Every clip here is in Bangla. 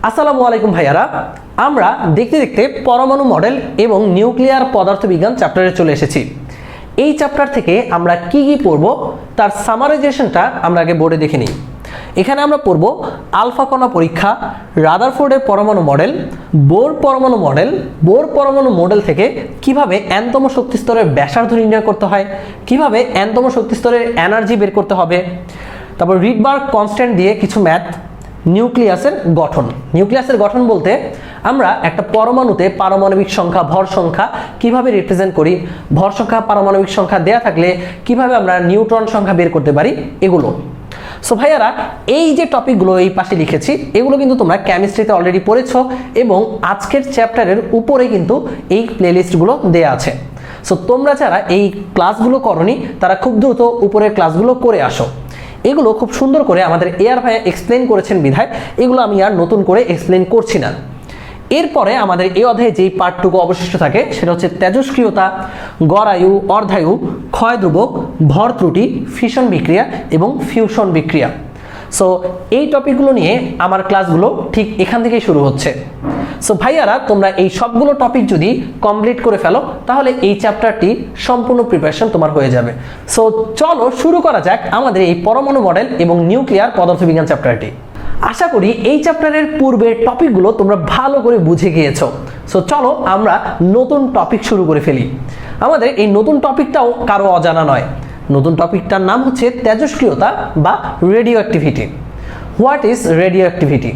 আসসালামু আলাইকুম ভাইয়ারা, আমরা দেখতে দেখতে পরমাণু মডেল এবং নিউক্লিয়ার পদার্থবিজ্ঞান চ্যাপ্টারে চলে এসেছি। এই চ্যাপ্টার থেকে আমরা কি কি পড়ব তার সামারাইজেশনটা আমরা আগে বোর্ডে দেখে নিই। এখানে আমরা পড়ব আলফা কণা পরীক্ষা, রাদারফোর্ডের পরমাণু মডেল, বোর পরমাণু মডেল থেকে কিভাবে এনতম শক্তি স্তরের ব্যাসার্ধ নির্ণয় করতে হয়, কিভাবে এনতম শক্তি স্তরের এনার্জি বের করতে হবে, তারপর রিডবার্গ কনস্ট্যান্ট দিয়ে কিছু ম্যাথ, নিউক্লিয়াসের গঠন বলতে আমরা একটা পরমাণুতে পারমাণবিক সংখ্যা, ভর সংখ্যা কিভাবে রিপ্রেজেন্ট করি, ভর সংখ্যা, পারমাণবিক সংখ্যা দেয়া থাকলে কিভাবে আমরা নিউট্রন সংখ্যা বের করতে পারি, এগুলো। সো ভাইয়ারা, এই যে টপিকগুলো এই পাশে লিখেছি এগুলো কিন্তু তোমরা কেমিস্ট্রিতে অলরেডি পড়েছো এবং আজকের চ্যাপ্টারের উপরে কিন্তু এই প্লেলিস্টগুলো দেয়া আছে। সো তোমরা যারা এই ক্লাসগুলো করনি তারা খুব দ্রুত উপরের ক্লাসগুলো করে আসো। এগুলো খুব সুন্দর করে আমাদের এআর ভাইয়া এক্সপ্লেন করেছেন বিধায় এগুলো আমি আর নতুন করে এক্সপ্লেন করছি না। এরপরে আমাদের এই অধ্যায়ে যেই পার্টটুকু অবশিষ্ট থাকে সেটা হচ্ছে তেজস্ক্রিয়তা, গড় আয়ু, অর্ধায়ু, ক্ষয় ধ্রুবক, ভর ত্রুটি, ফিশন বিক্রিয়া এবং ফিউশন বিক্রিয়া। সো এই টপিকগুলো নিয়ে আমার ক্লাসগুলো ঠিক এখান থেকেই শুরু হচ্ছে। সো ভাইয়ারা, তোমরা এই সবগুলো টপিক যদি কমপ্লিট করে ফেলো তাহলে এই চ্যাপ্টারটি সম্পূর্ণ প্রিপারেশন তোমার হয়ে যাবে। সো চলো শুরু করা যাক আমাদের এই পরমাণু মডেল এবং নিউক্লিয়ার পদার্থবিজ্ঞান চ্যাপ্টারটি। আশা করি এই চ্যাপ্টারের পূর্বের টপিকগুলো তোমরা ভালো করে বুঝে গিয়েছো। সো চলো আমরা নতুন টপিক শুরু করে ফেলি। আমাদের এই নতুন টপিকটাও কারো অজানা নয়। নতুন টপিকটার নাম হচ্ছে তেজস্ক্রিয়তা বা radio activity. What is radio activity?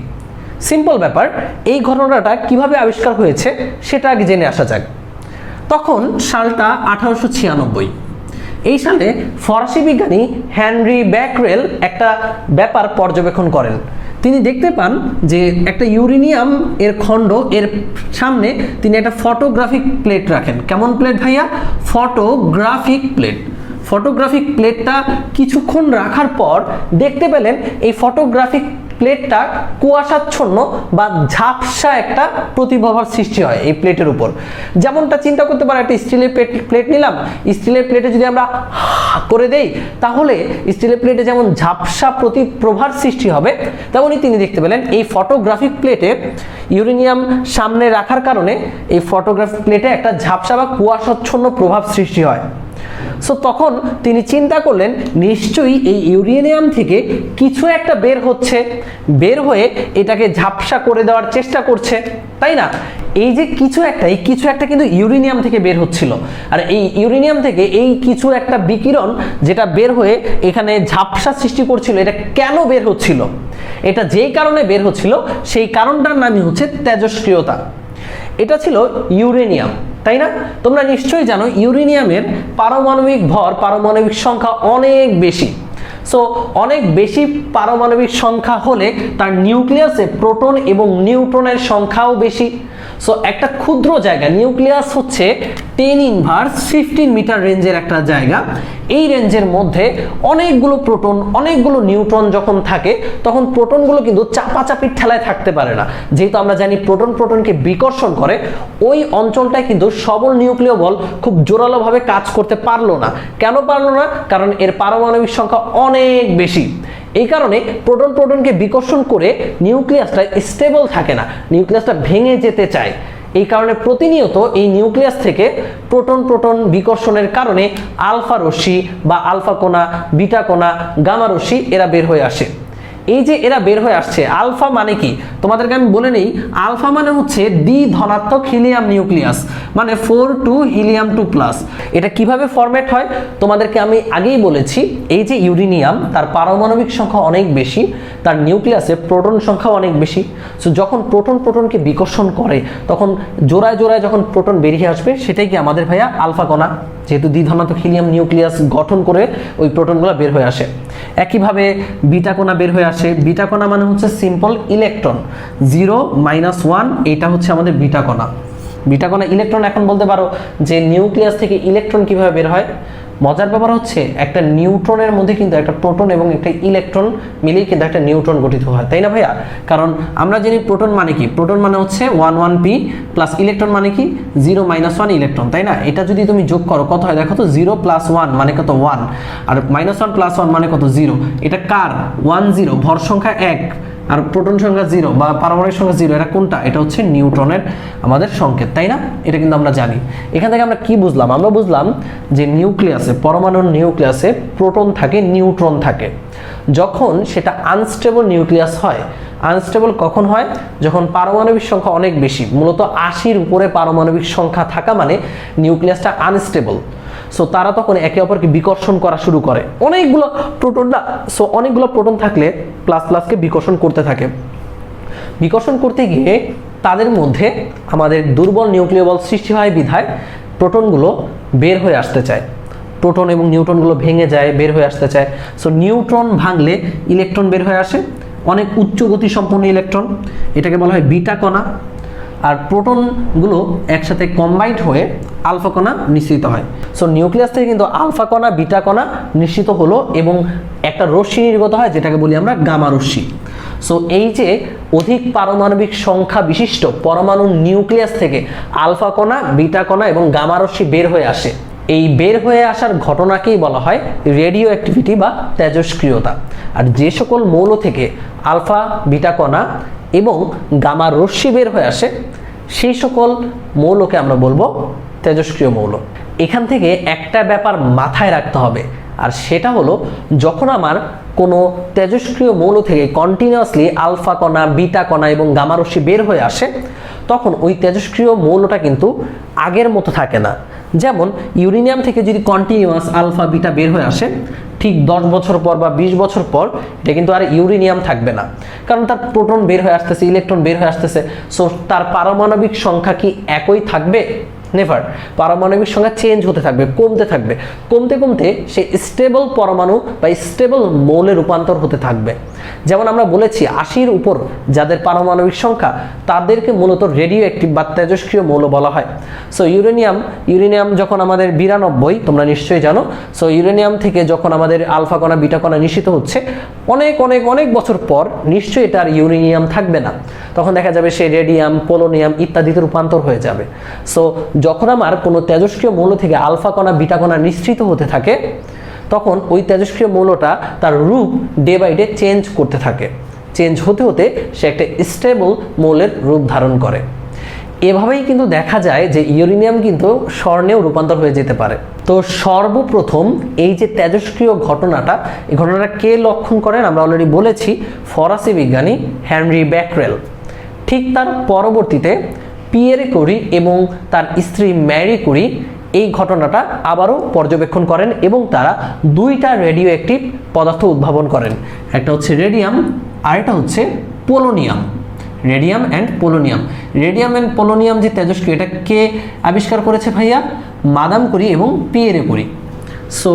Simple ব্যাপার, এই ঘটনাটা কিভাবে আবিষ্কার হয়েছে সেটা আগে জেনে আসা যাক। তখন সালটা 1896। এই সালে ফরাসি বিজ্ঞানী হেনরি ব্যাকরেল একটা ব্যাপার পর্যবেক্ষণ করেন। তিনি দেখতে পান যে একটা ইউরেনিয়াম এর খণ্ড, এর সামনে তিনি একটা ফটোগ্রাফিক প্লেট রাখেন। কেমন প্লেট ভাইয়া? Photographic plate. ফটোগ্রাফিক প্লেটটা কিছুক্ষণ রাখার পর দেখতে পেলেন এই ফটোগ্রাফিক প্লেটটা কুয়াশাচ্ছন্ন বা ঝাপসা একটা প্রতিভাবার সৃষ্টি হয় এই প্লেটের উপর। যেমনটা চিন্তা করতে পারে, একটা স্টিলের প্লেট নিলাম, স্টিলের প্লেটে যদি আমরা করে দেই তাহলে স্টিলের প্লেটে যেমন ঝাপসা প্রতিপ্রভার সৃষ্টি হবে, তেমনই তিনি দেখতে পেলেন এই ফটোগ্রাফিক প্লেটে ইউরেনিয়াম সামনে রাখার কারণে এই ফটোগ্রাফিক প্লেটে একটা ঝাপসা বা কুয়াশাচ্ছন্ন প্রভাব সৃষ্টি হয়। সো তখন তিনি চিন্তা করলেন নিশ্চয়ই এই ইউরেনিয়াম থেকে কিছু একটা বের হচ্ছে, বের হয়ে এটাকে ঝাপসা করে দেওয়ার চেষ্টা করছে, তাই না? এই যে কিছু একটা কিন্তু ইউরেনিয়াম থেকে বের হচ্ছিল। আর এই ইউরেনিয়াম থেকে এই কিছু একটা বিকিরণ যেটা বের হয়ে এখানে ঝাপসা সৃষ্টি করছিল, এটা কেন বের হচ্ছিল? এটা যেই কারণে বের হচ্ছিল সেই কারণটার নামই হচ্ছে তেজস্ক্রিয়তা। এটা ছিল ইউরেনিয়াম, তাই না? তোমরা নিশ্চয়ই জানো ইউরেনিয়ামের পারমাণবিক ভর, পারমাণবিক সংখ্যা অনেক বেশি। সো অনেক বেশি পারমাণবিক সংখ্যা হলে তার নিউক্লিয়াসে প্রোটন এবং নিউট্রনের সংখ্যাও বেশি। সো একটা ক্ষুদ্র জায়গা, নিউক্লিয়াস হচ্ছে 10⁻15 মিটার রেঞ্জের একটা জায়গা। এই রেঞ্জের মধ্যে অনেকগুলো প্রোটন, অনেকগুলো নিউট্রন যখন থাকে তখন প্রোটনগুলো কিন্তু চাপাচাপির ঠেলায় থাকতে পারে না। যেহেতু আমরা জানি প্রোটনকে বিকর্ষণ করে, ওই অঞ্চলটায় কিন্তু সবল নিউক্লিয় বল খুব জোরালোভাবে কাজ করতে পারলো না। কেন পারলো না? কারণ এর পারমাণবিক সংখ্যা অনেক বেশি। এই কারণে প্রোটনকে বিকর্ষণ করে নিউক্লিয়াসটা স্টেবল থাকে না, নিউক্লিয়াসটা ভেঙে যেতে চায়। এই কারণে প্রতিনিয়ত এই নিউক্লিয়াস থেকে প্রোটন বিকর্ষণের কারণে আলফা রশ্মি বা আলফা কণা, বিটা কণা, গামা রশ্মি এরা বের হয়ে আসে। এই যে এরা বের হয়ে আসছে, আলফা মানে কি তোমাদেরকে আমি বলে নেই। আলফা মানে হচ্ছে ধনাত্মক হিলিয়াম নিউক্লিয়াস, মানে 4 হিলিয়াম 2+। এটা কিভাবে ফরম্যাট হয় তোমাদেরকে আমি আগেই বলেছি। এই যে ইউরেনিয়াম, তার পারমাণবিক সংখ্যা অনেক বেশি, তার নিউক্লিয়াসে প্রোটন সংখ্যা অনেক বেশি। সো যখন প্রোটনকে বিকর্ষণ করে তখন জোড়ায় যখন প্রোটন বেরিয়ে আসবে সেটাই কি আমাদের ভাইয়া আলফা কণা, যেহেতু ধনাত্মক হিলিয়াম নিউক্লিয়াস গঠন করে ওই প্রোটনগুলো বের হয়ে আসে। একইভাবে বিটা কণা বের হয়ে আসে। বিটা কণা মানে হচ্ছে সিম্পল ইলেকট্রন, 0 -1, এটা হচ্ছে আমাদের বিটা কণা। বিটা কণা ইলেকট্রন। এখন বলতে পারো যে নিউক্লিয়াস থেকে ইলেকট্রন কিভাবে বের হয়? মজার ব্যাপার হচ্ছে একটা নিউট্রনের মধ্যে কিন্তু একটা প্রোটন এবং একটা ইলেকট্রন মিলেই কিন্তু একটা নিউট্রন গঠিত হয়, তাই না ভাইয়া? কারণ আমরা জানি প্রোটন মানে কি, প্রোটন মানে হচ্ছে 1p প্লাস ইলেকট্রন মানে কি 0 -1 ইলেকট্রন, তাই না? এটা যদি তুমি যোগ করো কত হয় দেখো তো, 0 + 1 মানে কত 1, আর -1 + 1 মানে কত 0। এটা কার? 1 0, ভর সংখ্যা 1, আর প্রোটন সংখ্যা 0 বা পারমাণবিক সংখ্যা 0, এটা কোনটা? এটা হচ্ছে নিউট্রনের আমাদের সংকেত, তাই না? এটা কিন্তু আমরা জানি। এখান থেকে আমরা কি বুঝলাম? আমরা বুঝলাম যে নিউক্লিয়াসে, পরমাণুর নিউক্লিয়াসে প্রোটন থাকে, নিউট্রন থাকে। যখন সেটা আনস্টেবল নিউক্লিয়াস হয়, আনস্টেবল কখন হয়? যখন পারমাণবিক সংখ্যা অনেক বেশি, মূলত 80-র উপরে পারমাণবিক সংখ্যা থাকা মানে নিউক্লিয়াসটা আনস্টেবল। সো তারা তখন একে অপরকে বিকর্ষণ করা শুরু করে, অনেকগুলো প্রোটন না, সো অনেকগুলো প্রোটন থাকলে প্লাস প্লাসকে বিকর্ষণ করতে থাকে। বিকর্ষণ করতে গিয়ে তাদের মধ্যে আমাদের দুর্বল নিউক্লিয় বল সৃষ্টি হয় বিধায় প্রোটনগুলো বের হয়ে আসতে চায়, প্রোটন এবং নিউট্রনগুলো ভেঙে যায়, বের হয়ে আসতে চায়। সো নিউট্রন ভাঙলে ইলেকট্রন বের হয়ে আসে, অনেক উচ্চ গতি সম্পন্ন ইলেকট্রন, এটাকে বলা হয় বিটা কণা। আর প্রোটনগুলো একসাথে কম্বাইন্ড হয়ে আলফা কণা নিঃসৃত হয়। সো নিউক্লিয়াস থেকে কিন্তু আলফা কণা, বিটা কণা নিঃসৃত হলো এবং একটা রশ্মি নির্গত হয়, যেটাকে বলি আমরা গামা রশ্মি। সো এই যে অধিক পারমাণবিক সংখ্যা বিশিষ্ট পরমাণুর নিউক্লিয়াস থেকে আলফা কণা, বিটা কণা এবং গামা রশ্মি বের হয়ে আসে, এই বের হয়ে আসার ঘটনাকেই বলা হয় রেডিও অ্যাক্টিভিটি বা তেজস্ক্রিয়তা। আর যে সকল মৌল থেকে আলফা, বিটা কণা এবং গামা রশ্মি বের হয়ে আসে, সেই সকল মৌলকে আমরা বলবো তেজস্ক্রিয় মৌল। এখান থেকে একটা ব্যাপার মাথায় রাখতে হবে, আর সেটা হলো যখন আমার কোনো তেজস্ক্রিয় মৌল থেকে কন্টিনিউয়াসলি আলফা কণা, বিটা কণা এবং গামা রশ্মি বের হয়ে আসে, তখন ওই তেজস্ক্রিয় মৌলটা কিন্তু আগের মতো থাকে না। যেমন ইউরেনিয়াম থেকে যদি কন্টিনিউয়াস আলফা, বিটা বের হয়ে আসে, ঠিক 10 বছর পর বা 20 বছর পর এটা কিন্তু আর ইউরেনিয়াম থাকবে না, কারণ তার প্রোটন বের হয়ে আসতেছে, ইলেকট্রন বের হয়ে আসতেছে। সো তার পারমাণবিক সংখ্যা কি একই থাকবে? নেভার। পারমাণবিক সংখ্যা চেঞ্জ হতে থাকবে, কমতে থাকবে, কমতে কমতে সে স্টেবল পরমাণু বা স্টেবল মৌলে রূপান্তর হতে থাকবে। যেমন আমরা বলেছি 80-র উপর যাদের পারমাণবিক সংখ্যা, তাদেরকে মূলত রেডিও অ্যাক্টিভ বা তেজস্ক্রিয় মৌল বলা হয়। সো ইউরেনিয়াম যখন আমাদের 92, তোমরা নিশ্চয়ই জানো। সো ইউরেনিয়াম থেকে যখন আমাদের আলফা কণা, বিটা কণা নিঃসৃত হচ্ছে, অনেক অনেক অনেক বছর পর নিশ্চয়ই এটা আর ইউরেনিয়াম থাকবে না, তখন দেখা যাবে সে রেডিয়াম, পোলোনিয়াম ইত্যাদিতে রূপান্তর হয়ে যাবে। সো যখন আমার কোনো তেজস্ক্রিয় মৌল থেকে আলফা কণা, বিটা কণা নিঃসৃত হতে থাকে, তখন ওই তেজস্ক্রিয় মৌলটা তার রূপ ডে বাই ডে চেঞ্জ করতে থাকে, চেঞ্জ হতে হতে সে একটা স্টেবল মৌলের রূপ ধারণ করে। এভাবেই কিন্তু দেখা যায় যে ইউরেনিয়াম কিন্তু স্বর্ণেও রূপান্তর হয়ে যেতে পারে। তো সর্বপ্রথম এই যে তেজস্ক্রিয় ঘটনাটা, এই ঘটনাটা কে লক্ষণ করেন? আমরা অলরেডি বলেছি, ফরাসি বিজ্ঞানী হেনরি ব্যাকরেল। ঠিক তার পরবর্তীতে পিয়েরে কুরি এবং তার স্ত্রী ম্যারি কুরি এই ঘটনাটা আবারও পর্যবেক্ষণ করেন এবং তারা দুইটা রেডিও অ্যাক্টিভ পদার্থ উদ্ভাবন করেন। একটা হচ্ছে রেডিয়াম আর এটা হচ্ছে polonium. Radium and polonium. Radium and polonium যে তেজস্ক্রিয়, এটা কে আবিষ্কার করেছে ভাইয়া? মাদাম কুরি এবং পিয়েরে কুরি। সো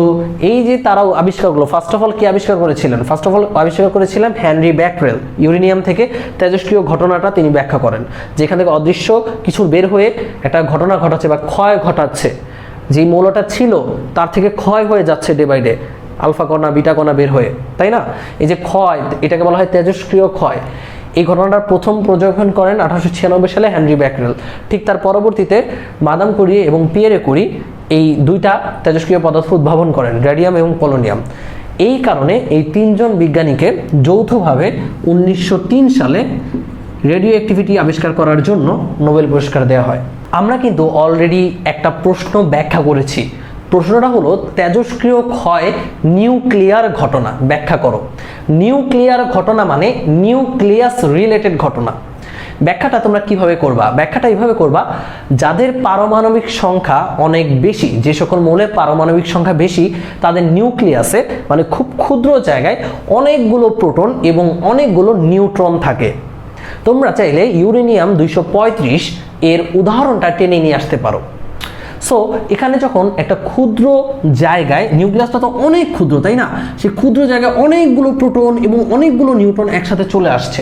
এই যে তারাও আবিষ্কারগুলো ফার্স্ট অফ অল কে আবিষ্কার করেছিলেন? ফার্স্ট অফ অল আবিষ্কার করেছিলেন হেনরি ব্যাকরেল। ইউরেনিয়াম থেকে তেজস্ক্রিয় ঘটনাটা তিনি ব্যাখ্যা করেন, যেখান থেকে অদৃশ্য কিছু বের হয়ে একটা ঘটনা ঘটাচ্ছে বা ক্ষয় ঘটাচ্ছে, যে মৌলটা ছিল তার থেকে ক্ষয় হয়ে যাচ্ছে ডে বাই ডে, আলফা কণা, বিটা কণা বের হয়ে, তাই না? এই যে ক্ষয়, এটাকে বলা হয় তেজস্ক্রিয় ক্ষয়। এই ঘটনাটার প্রথম পর্যবেক্ষণ করেন 1896 সালে হেনরি ব্যাকরেল। ঠিক তার পরবর্তীতে মাদাম কুরি এবং পিয়েরে কুরি এই দুইটা তেজস্ক্রিয় পদার্থ উদ্ভাবন করেন, রেডিয়াম এবং পোলোনিয়াম। এই কারণে এই তিনজন বিজ্ঞানীকে যৌথভাবে 1903 সালে রেডিও অ্যাক্টিভিটি আবিষ্কার করার জন্য নোবেল পুরস্কার দেওয়া হয়। আমরা কিন্তু অলরেডি একটা প্রশ্ন ব্যাখ্যা করেছি। প্রশ্নটা হলো তেজস্ক্রিয় ক্ষয় নিউক্লিয়ার ঘটনা ব্যাখ্যা করো। নিউক্লিয়ার ঘটনা মানে নিউক্লিয়াস রিলেটেড ঘটনা। ব্যাখ্যাটা তোমরা কিভাবে করবা? ব্যাখ্যাটা এইভাবে করবা, যাদের পারমাণবিক সংখ্যা অনেক বেশি, যে সকল মৌলের পারমাণবিক সংখ্যা বেশি, তাদের নিউক্লিয়াসে মানে খুব ক্ষুদ্র জায়গায় অনেকগুলো প্রোটন এবং অনেকগুলো নিউট্রন থাকে। তোমরা চাইলে ইউরেনিয়াম 235 এর উদাহরণটা টেনে নিয়ে আসতে পারো। সো এখানে যখন একটা ক্ষুদ্র জায়গায়, নিউক্লিয়াসটা তো অনেক ক্ষুদ্র, তাই না? সেই ক্ষুদ্র জায়গায় অনেকগুলো প্রোটন এবং অনেকগুলো নিউট্রন একসাথে চলে আসছে,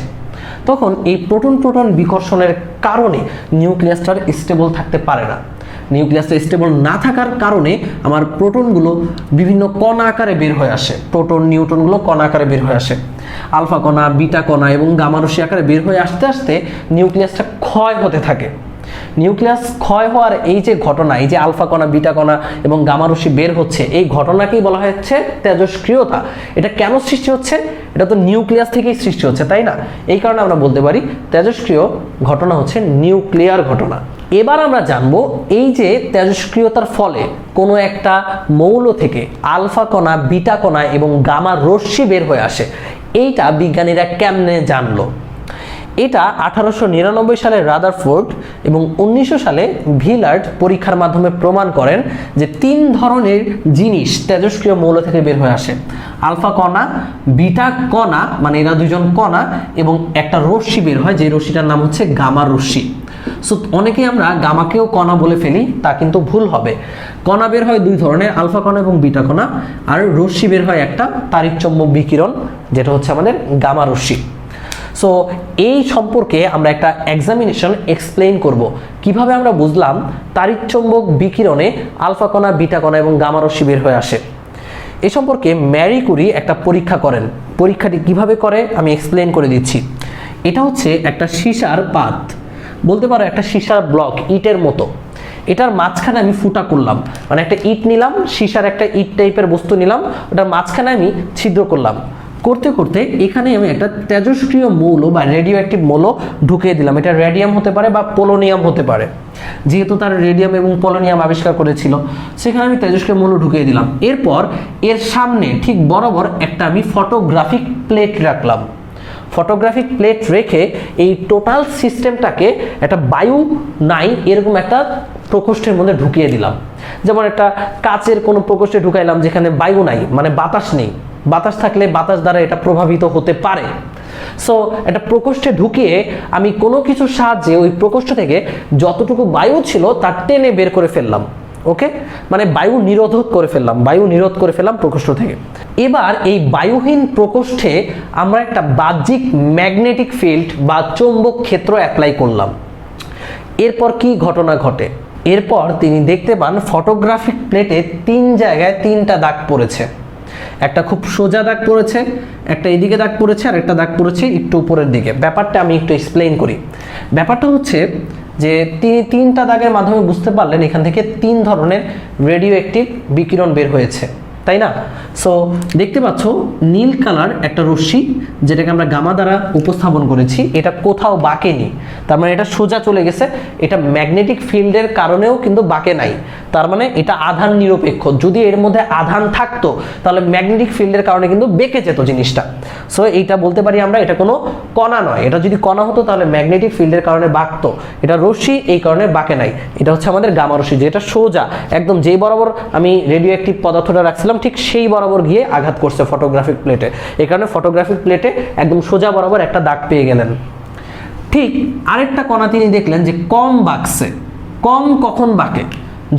তখন এই প্রোটন বিকর্ষণের কারণে নিউক্লিয়াসটার স্টেবল থাকতে পারে না। নিউক্লিয়াসটা স্টেবল না থাকার কারণে আমার প্রোটনগুলো বিভিন্ন কণা আকারে বের হয়ে আসে, প্রোটন নিউট্রনগুলো কণা আকারে বের হয়ে আসে, আলফা কণা, বিটা কণা এবং গামা রশ্মি আকারে বের হয়ে আসতে আসতে নিউক্লিয়াসটা ক্ষয় হতে থাকে। নিউক্লিয়াস ক্ষয় হওয়ার এই যে ঘটনা, এই যে আলফা কণা, বিটা কণা এবং গামা রশ্মি বের হচ্ছে, এই ঘটনাকেই বলা হচ্ছে তেজস্ক্রিয়তা। এটা কেন সৃষ্টি হচ্ছে? এটা তো নিউক্লিয়াস থেকেই সৃষ্টি হচ্ছে, তাই না? এই কারণে আমরা বলতে পারি তেজস্ক্রিয় ঘটনা হচ্ছে নিউক্লিয়ার ঘটনা। এবার আমরা জানবো এই যে তেজস্ক্রিয়তার ফলে কোনো একটা মৌল থেকে আলফা কণা, বিটা কণা এবং গামা রশ্মি বের হয়ে আসে, এইটা বিজ্ঞানীরা কেমনে জানলো? এটা 1899 সালে রাদারফোর্ড এবং 1900 সালে ভিলার্ড পরীক্ষার মাধ্যমে প্রমাণ করেন যে 3 ধরনের জিনিস তেজস্ক্রিয় মৌল থেকে বের হয়ে আসে। আলফা কণা, বিটা কণা, মানে এরা দুজন কণা, এবং একটা রশ্মি বের হয় যে রশ্মিটার নাম হচ্ছে গামা রশ্মি। সো অনেকেই আমরা গামাকেও কণা বলে ফেলি, তা কিন্তু ভুল হবে। কণা বের হয় 2 ধরনের, আলফা কণা এবং বিটা কণা, আর রশ্মি বের হয় একটা, তাড়িৎচুম্বক বিকিরণ, যেটা হচ্ছে আমাদের গামা রশ্মি। সো এই সম্পর্কে আমরা একটা এক্সামিনেশন এক্সপ্লেইন করব, কিভাবে আমরা বুঝলাম তাড়িৎচুম্বক বিকিরণে আলফা কণা, বিটা কণা এবং গামা রশ্মি বের হয়ে আসে। এ সম্পর্কে ম্যারি কুরি একটা পরীক্ষা করেন। পরীক্ষাটি কিভাবে করে আমি এক্সপ্লেইন করে দিচ্ছি। এটা হচ্ছে একটা সীসার পাত, বলতে পারো একটা সীসার ব্লক, ইটের মতো। এটার মাঝখানে আমি ফুটা করলাম, মানে একটা ইট নিলাম, সীসার একটা ইট টাইপের বস্তু নিলাম, ওটার মাঝখানে আমি ছিদ্র করলাম। করতে করতে এখানে আমি একটা তেজস্ক্রিয় মৌল বা রেডিও অ্যাক্টিভ মৌল ঢুকিয়ে দিলাম। এটা রেডিয়াম হতে পারে বা পোলোনিয়াম হতে পারে, যেহেতু তার রেডিয়াম এবং পোলোনিয়াম আবিষ্কার করেছিল, সেখানে আমি তেজস্ক্রিয় মৌল ঢুকিয়ে দিলাম। এরপর এর সামনে ঠিক বরাবর একটা আমি ফটোগ্রাফিক প্লেট রাখলাম। ফটোগ্রাফিক প্লেট রেখে এই টোটাল সিস্টেমটাকে একটা বায়ু নাই এরকম একটা প্রকোষ্ঠের মধ্যে ঢুকিয়ে দিলাম। যেমন একটা কাচের কোনো প্রকোষ্ঠে ঢুকাইলাম যেখানে বায়ু নাই, মানে বাতাস নেই। বাতাস থাকলে বাতাস দ্বারা এটা প্রভাবিত হতে পারে। সো একটা প্রকোষ্ঠে ঢুকিয়ে আমি কোনো কিছুর সাহায্যে ওই প্রকোষ্ঠ থেকে যতটুকু বায়ু ছিল তার টেনে বের করে ফেললাম। ওকে, মানে বায়ু নিরোধক করে ফেললাম, বায়ু নিরোধ করে ফেললাম প্রকোষ্ঠ থেকে। এবার এই বায়ুহীন প্রকোষ্ঠে আমরা একটা বাহ্যিক ম্যাগনেটিক ফিল্ড বা চৌম্বক ক্ষেত্র অ্যাপ্লাই করলাম। এরপর কি ঘটনা ঘটে? এরপর তিনি দেখতে পান ফটোগ্রাফিক প্লেটে 3 জায়গায় 3টা দাগ পড়েছে। একটা খুব সোজা দাগ পড়েছে, একটা এদিকে দাগ পড়েছে, আর একটা দাগ পড়েছে একটু উপরের দিকে। ব্যাপারটা আমি একটু এক্সপ্লেইন করি। ব্যাপারটা হচ্ছে যে তিনি 3টা দাগের মাধ্যমে বুঝতে পারলেন এখান থেকে 3 ধরনের রেডিও অ্যাক্টিভ বিকিরণ বের হয়েছে, তাই না? সো দেখতে পাচ্ছ নীল কালার একটা রশ্মি, যেটাকে আমরা গামা দ্বারা উপস্থাপন করেছি, এটা কোথাও বাঁকেনি, তার মানে এটা সোজা চলে গেছে। এটা ম্যাগনেটিক ফিল্ডের কারণেও কিন্তু বাঁকে নাই, তার মানে এটা আধান নিরপেক্ষ। যদি এর মধ্যে আধান থাকতো তাহলে ম্যাগনেটিক ফিল্ডের কারণে কিন্তু বেঁকে যেত জিনিসটা। সো এইটা বলতে পারি আমরা এটা কোনো কণা নয়। এটা যদি কণা হতো তাহলে ম্যাগনেটিক ফিল্ডের কারণে বাঁকতো। এটা রশ্মি, এই কারণে বাঁকে নাই। এটা হচ্ছে আমাদের গামা রশ্মি, যেটা সোজা একদম যেই বরাবর আমি রেডিও অ্যাক্টিভ পদার্থটা রাখছিলাম ঠিক সেই বরাবর গিয়ে আঘাত করছে ফটোগ্রাফিক প্লেটে। এই কারণে ফটোগ্রাফিক প্লেটে একদম সোজা বরাবর একটা দাগ পেয়ে গেলেন। ঠিক আরেকটা কণা তিনি দেখলেন যে কম বাঁকছে। কম কখন বাঁকে?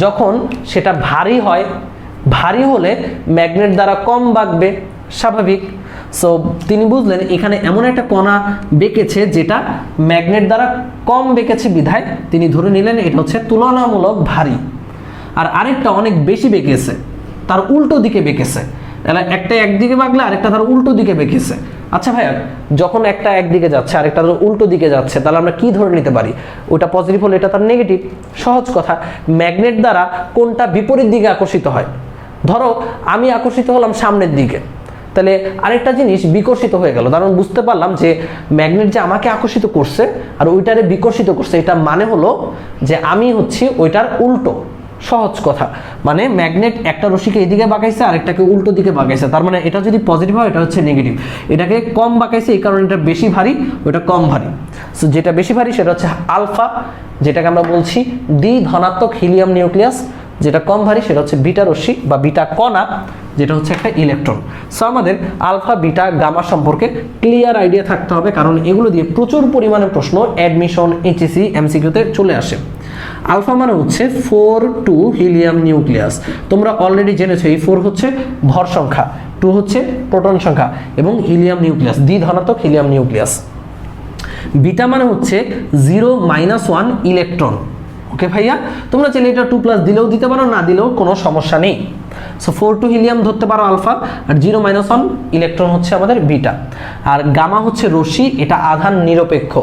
যখন সেটা ভারী হয়। ভারী হলে ম্যাগনেট দ্বারা কম বাঁকবে, স্বাভাবিক। সো তিনি বুঝলেন এখানে এমন একটা কণা বেঁকেছে যেটা ম্যাগনেট দ্বারা কম বেঁকেছে, বিধায় তিনি ধরে নিলেন এটা হচ্ছে তুলনামূলক ভারী। আর আরেকটা অনেক বেশি বেঁকেছে, তার উল্টো দিকে বেঁকেছে। তাহলে একটা একদিকে বাঁকলে আরেকটা তার উল্টো দিকে বেঁকেছে। আচ্ছা ভাইয়া, যখন একটা একদিকে যাচ্ছে আরেকটা উল্টো দিকে যাচ্ছে, তাহলে আমরা কি ধরে নিতে পারি? ওটা পজিটিভ হলে এটা তার নেগেটিভ। সহজ কথা, ম্যাগনেট দ্বারা কোনটা বিপরীত দিকে আকর্ষিত হয়? ধরো আমি আকর্ষিত হলাম সামনের দিকে, তাহলে আরেকটা জিনিস বিকর্ষিত হয়ে গেল। কারণ বুঝতে পারলাম যে ম্যাগনেট যে আমাকে আকর্ষিত করছে আর ওইটারে বিকর্ষিত করছে, এটা মানে হলো যে আমি হচ্ছি ওইটার উল্টো। সহজ কথা, মানে ম্যাগনেট একটা রশ্মিকে এদিকে বাঁকাইছে আরেকটাকে উল্টো দিকে বাঁকাইছে, তার মানে এটা যদি পজিটিভ হয় এটা হচ্ছে নেগেটিভ। এটাকে কম বাঁকাইছে এই কারণে এটা বেশি ভারী, ওইটা কম ভারী। সো যেটা বেশি ভারী সেটা হচ্ছে আলফা, যেটাকে আমরা বলছি দ্বি ধনাত্মক হিলিয়াম নিউক্লিয়াস। যেটা কম ভারী সেটা হচ্ছে বিটা রশ্মি বা বিটা কণা, যেটা হচ্ছে একটা ইলেকট্রন। সো আমাদের আলফা, বিটা, গামা সম্পর্কে ক্লিয়ার আইডিয়া থাকতে হবে, কারণ এগুলো দিয়ে প্রচুর পরিমাণে প্রশ্ন অ্যাডমিশন, এইচএসসি, এমসিকিউতে চলে আসে। আলফা মানে হচ্ছে 4 হিলিয়াম নিউক্লিয়াস। তোমরা অলরেডি জেনেছো এই 4 হচ্ছে ভর সংখ্যা, 2 হচ্ছে প্রোটন সংখ্যা এবং হিলিয়াম নিউক্লিয়াস, দ্বি ধনাত্মক হিলিয়াম নিউক্লিয়াস। বিটা মানে হচ্ছে 0-1 ইলেকট্রন। ওকে ভাইয়া, তোমরা চাইলে এটা 2+ দিলেও দিতে পারো, না দিলেও কোনো সমস্যা নেই। সো 4 হিলিয়াম ধরতে পারো আলফা, আর 0-1 ইলেকট্রন হচ্ছে আমাদের বিটা। আর গামা হচ্ছে রশ্মি, এটা আধান নিরপেক্ষ।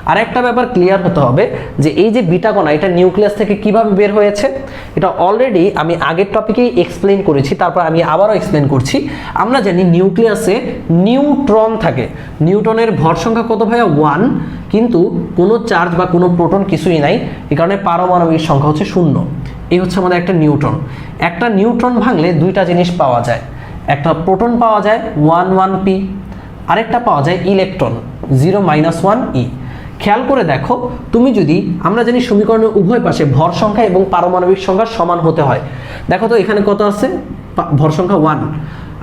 আর একটা ব্যাপার ক্লিয়ার হতে হবে যে এই যে বিটা কণা এটা নিউক্লিয়াস থেকে কিভাবে বের হয়েছে, এটা অলরেডি আমি আগের টপিকেই এক্সপ্লেইন করেছি, তারপর আমি আবারও এক্সপ্লেইন করছি। আমরা জানি নিউক্লিয়াসে নিউট্রন থাকে, নিউটনের ভর সংখ্যা কত ভাইয়া 1, কিন্তু কোনো চার্জ বা কোনো প্রোটন কিছুই নাই, এই কারণে পারমাণবিক সংখ্যা হচ্ছে 0। এই হচ্ছে আমাদের একটা নিউট্রন। একটা নিউট্রন ভাঙলে দুইটা জিনিস পাওয়া যায়, একটা প্রোটন পাওয়া যায় 1,1p, আরেকটা পাওয়া যায় ইলেকট্রন 0-1e। খেয়াল করে দেখো, তুমি যদি, আমরা জানি সমীকরণের উভয় পাশে ভর সংখ্যা এবং পারমাণবিক সংখ্যা সমান হতে হয়। দেখো তো এখানে কত আছে, ভর সংখ্যা 1,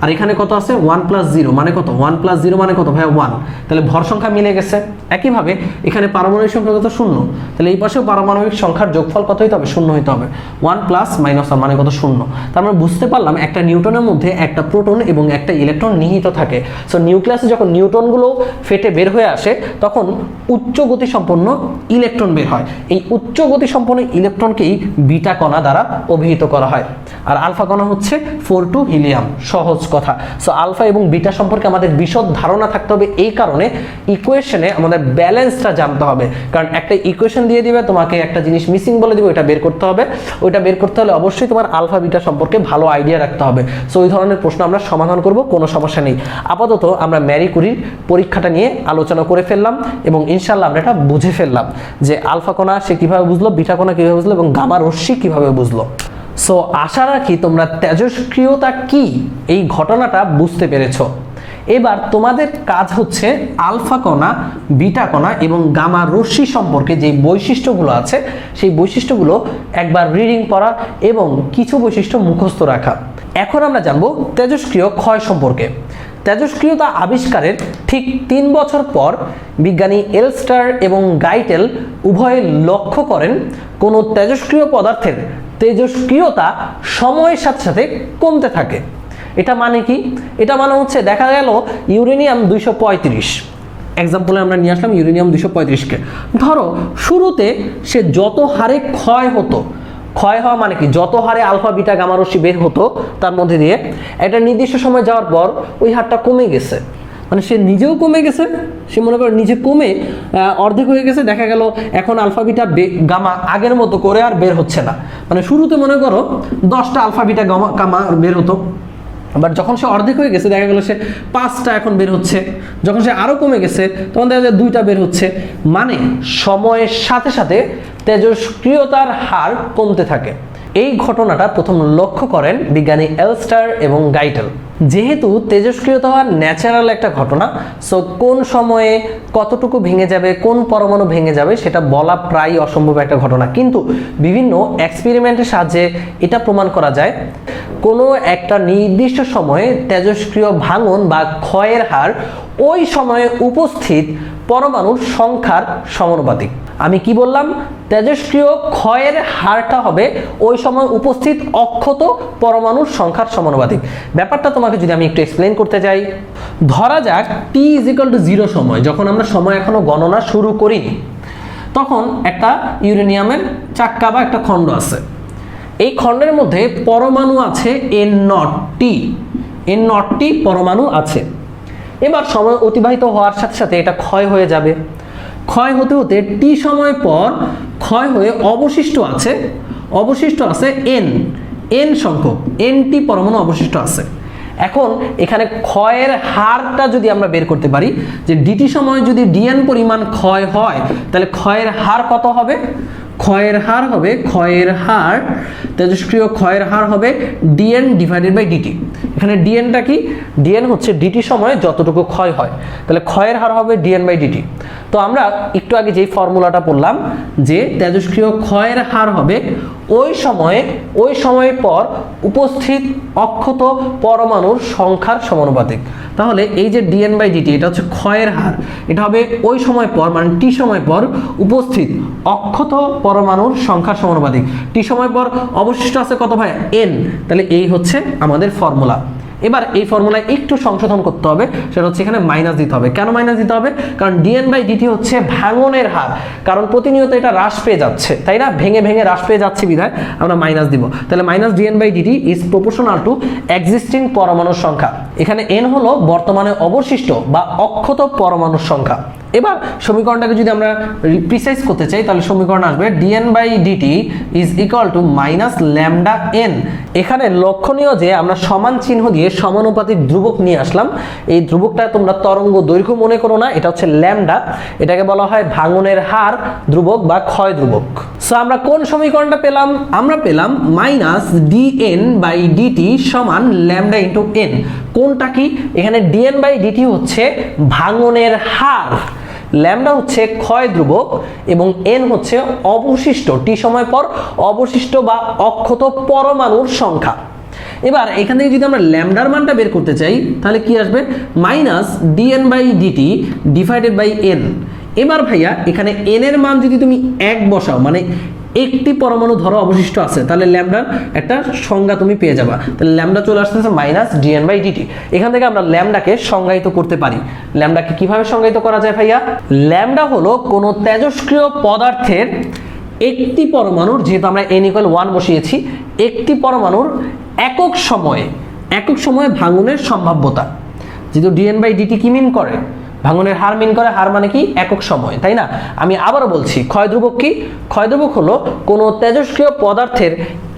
আর এখানে কত আছে 1 + 0 মানে কত, 1 + 0 মানে কত ভাইয়া 1, তাহলে ভর সংখ্যা মিলে গেছে। একইভাবে এখানে পারমাণবিক সংখ্যা কত 0, তাহলে এই পাশেও পারমাণবিক সংখ্যার যোগফল কত হইতে হবে, 0 হইতে হবে। 1 + -1 মানে কত 0। তার মানে বুঝতে পারলাম একটা নিউটনের মধ্যে একটা প্রোটন এবং একটা ইলেকট্রন নিহিত থাকে। সো নিউক্লিয়াসে যখন নিউট্রনগুলো ফেটে বের হয়ে আসে তখন উচ্চ গতি সম্পন্ন ইলেকট্রন বের হয়। এই উচ্চ গতি সম্পন্ন ইলেকট্রনকেই বিটা কণা দ্বারা অভিহিত করা হয়। আর আলফা কণা হচ্ছে 4 হিলিয়াম, সহজ কথা। সো আলফা এবং বিটা সম্পর্কে আমাদের বিশদ ধারণা থাকতে হবে, এই কারণে ইকুয়েশনে আমাদের ব্যালেন্সটা জানতে হবে। কারণ একটা ইকুয়েশন দিয়ে দিবে, তোমাকে একটা জিনিস মিসিং বলে দিবে, ওইটা বের করতে হবে। ওইটা বের করতে হলে অবশ্যই তোমার আলফা বিটা সম্পর্কে ভালো আইডিয়া রাখতে হবে। সো ওই ধরনের প্রশ্ন আমরা সমাধান করব, কোনো সমস্যা নেই। আপাতত আমরা ম্যারি কুরির পরীক্ষাটা নিয়ে আলোচনা করে ফেললাম এবং ইনশাল্লাহ আমরা এটা বুঝে ফেললাম যে আলফা কণা সে কিভাবে বুঝলো, বিটা কণা কিভাবে বুঝলো এবং গামা রশ্মি কিভাবে বুঝলো। সো আশা রাখি তোমরা তেজস্ক্রিয়তা কি এই ঘটনাটা বুঝতে পেরেছো। এবার তোমাদের কাজ হচ্ছে আলফা কণা, বিটা কণা এবং গামা রশ্মি সম্পর্কে যে বৈশিষ্ট্যগুলো আছে সেই বৈশিষ্ট্যগুলো একবার রিডিং পড়া এবং কিছু বৈশিষ্ট্য মুখস্থ রাখা। এখন আমরা জানবো তেজস্ক্রিয় ক্ষয় সম্পর্কে। তেজস্ক্রিয়তা আবিষ্কারের ঠিক 3 বছর পর বিজ্ঞানী এলস্টার এবং গাইটেল উভয়ে লক্ষ্য করেন কোনো তেজস্ক্রিয় পদার্থের তেজস্ক্রিয়তা সময়ের সাথে সাথে কমতে থাকে। এটা মানে কি? এটা মানে হচ্ছে দেখা গেল ইউরেনিয়াম 235, এক্সাম্পলে আমরা নিয়ে আসলাম ইউরেনিয়াম 235কে। ধরো শুরুতে সে যত হারে ক্ষয় হতো, ক্ষয় হওয়া মানে কি, যত হারে আলফা বিটা গামা রশ্মি বের হতো তার মধ্যে দিয়ে একটা নির্দিষ্ট সময় যাওয়ার পর ওই হারটা কমে গেছে, মানে সে নিজেও কমে গেছে, সে মনে করো নিজে কমে অর্ধেক হয়ে গেছে। দেখা গেল এখন আলফা বিটা গামা আগের মতো করে আর বের হচ্ছে না। মানে শুরুতে মনে করো 10টা আলফা বিটা গামা বের হতো, বাট যখন সে অর্ধেক হয়ে গেছে দেখা গেল সে 5টা এখন বের হচ্ছে। যখন সে আরও কমে গেছে তখন দেখা যায় 2টা বের হচ্ছে। মানে সময়ের সাথে সাথে তেজস্ক্রিয়তার হার কমতে থাকে। এই ঘটনাটা প্রথম লক্ষ্য করেন বিজ্ঞানী এলস্টার এবং গাইটেল। যেহেতু তেজস্ক্রিয়তা হওয়ার ন্যাচারাল একটা ঘটনা, সো কোন সময়ে কতটুকু ভেঙে যাবে, কোন পরমাণু ভেঙে যাবে সেটা বলা প্রায় অসম্ভব একটা ঘটনা। কিন্তু বিভিন্ন এক্সপেরিমেন্টের সাহায্যে এটা প্রমাণ করা যায় কোনো একটা নির্দিষ্ট সময়ে তেজস্ক্রিয় ভাঙন বা ক্ষয়ের হার ওই সময়ে উপস্থিত পরমাণুর সংখ্যার সমানুপাতিক। আমি কি বললাম? তেজস্ক্রিয় ক্ষয়ের হারটা হবে ওই সময় উপস্থিত অক্ষত পরমাণুর সংখ্যার সমানুপাতিক। ব্যাপারটা তোমাকে যদি আমি একটু এক্সপ্লেন করতে যাই, ধরা যাক t = 0 সময়, যখন আমরা সময় এখনো গণনা শুরু করিনি, তখন একটা ইউরেনিয়ামের চাক্কা বা একটা খণ্ড আছে। এই খণ্ডের মধ্যে পরমাণু আছে n0t পরমাণু আছে। এবার সময় অতিবাহিত হওয়ার সাথে সাথে এটা ক্ষয় হয়ে যাবে। ক্ষয় হতে হতে টি সময় পর ক্ষয় হয়ে অবশিষ্ট আছে n সংখ্যক nt পরমাণু অবশিষ্ট আছে। এখন এখানে ক্ষয়ের হারটা যদি আমরা বের করতে পারি যে ডিটি সময় যদি dn পরিমাণ ক্ষয় হয় তাহলে ক্ষয়ের হার কত হবে? তেজস্ক্রিয় ক্ষয়ের হার হবে dn/dt। এখানে dnটা কি? dn হচ্ছে dt সময়ে যতটুকু ক্ষয় হয়, তাহলে ক্ষয়ের হার হবে dn/dt। তো আমরা একটু আগে যেই ফর্মুলাটা পড়লাম যে তেজস্ক্রিয় ক্ষয়ের হার হবে ওই সময় পর উপস্থিত অক্ষত পরমাণুর সংখ্যার সমানুপাতিক। তাহলে এই যে dn/dt এটা হচ্ছে ক্ষয়ের হার, এটা হবে ওই সময় পর মানে t সময় পর উপস্থিত অক্ষত পরমাণুর সংখ্যার সমানুপাতিক। t সময় পর অবশিষ্ট আছে কত ভাই? n। তাহলে এই হচ্ছে আমাদের ফর্মুলা। এবার এই ফর্মুলায় একটু সংশোধন করতে হবে, সেটা হচ্ছে এখানে মাইনাস দিতে হবে। কেন মাইনাস দিতে হবে? কারণ dn/dt হচ্ছে ভাঙনের হার, কারণ প্রতিনিয়ত এটা হ্রাস পেয়ে যাচ্ছে, তাই না? ভেঙে হ্রাস পেয়ে যাচ্ছে বিধায় আমরা মাইনাস দিব। তাহলে minus dn/dt is proportional to existing পরমাণুর সংখ্যা। এখানে n হলো বর্তমানে অবশিষ্ট বা অক্ষত পরমাণুর সংখ্যা। এবার সমীকরণটাকে যদি আমরা প্রিসাইজ করতে চাই তাহলে সমীকরণ আসবে dn/dt is equal to minus lambda N. এখানে লক্ষণীয় যে আমরা সমান চিহ্ন দিয়ে সমানুপাতিক ধ্রুবক নিয়ে আসলাম। এই ধ্রুবকটা তোমরা তরঙ্গ দৈর্ঘ্য মনে করো না, এটা হচ্ছে ল্যামডা। এটাকে বলা হয় ভাঙনের হার ধ্রুবক বা ক্ষয় ধ্রুবক। সো আমরা কোন সমীকরণটা পেলাম? আমরা পেলাম মাইনাস dn/dt সমান ল্যামডা ইন্টু এন। কোনটা কি? এখানে dn/dt হচ্ছে ভাঙনের হার, ল্যামডা হচ্ছে ক্ষয় ধ্রুবক এবং এন হচ্ছে অবশিষ্ট টি সময় পর অবশিষ্ট বা অক্ষত পরমাণুর সংখ্যা। এবার এখান থেকে যদি আমরা ল্যামডার মানটা বের করতে চাই তাহলে কি আসবে? Minus dn/dt divided by N. এবার ভাইয়া এখানে এন এর মান যদি তুমি 1 বসাও, মানে একটি পরমাণু ধরো অবশিষ্ট আছে, তাহলে ল্যামডার একটা সংজ্ঞা তুমি পেয়ে যাবা। তাহলে ল্যামডা চলে আসতেছে মাইনাস dn/dt। এখান থেকে আমরা ল্যামডাকে সংজ্ঞায়িত করতে পারি। ল্যামডাকে কিভাবে সংজ্ঞায়িত করা যায় ভাইয়া? ল্যামডা হলো কোনো তেজস্ক্রিয় পদার্থের একটি পরমাণুর, যেহেতু আমরা n = 1 বসিয়েছি, একটি পরমাণুর একক সময়ে ভাঙনের সম্ভাব্যতা। যেহেতু dn/dt কি মিন করে? ভাঙনের হার মিন করে। হার মানে কি? একক সময়, তাই না? আমি আবারও বলছি, ক্ষয় ধ্রুবক কি? ক্ষয় ধ্রুবক হলো কোনো তেজস্ক্রিয় পদার্থের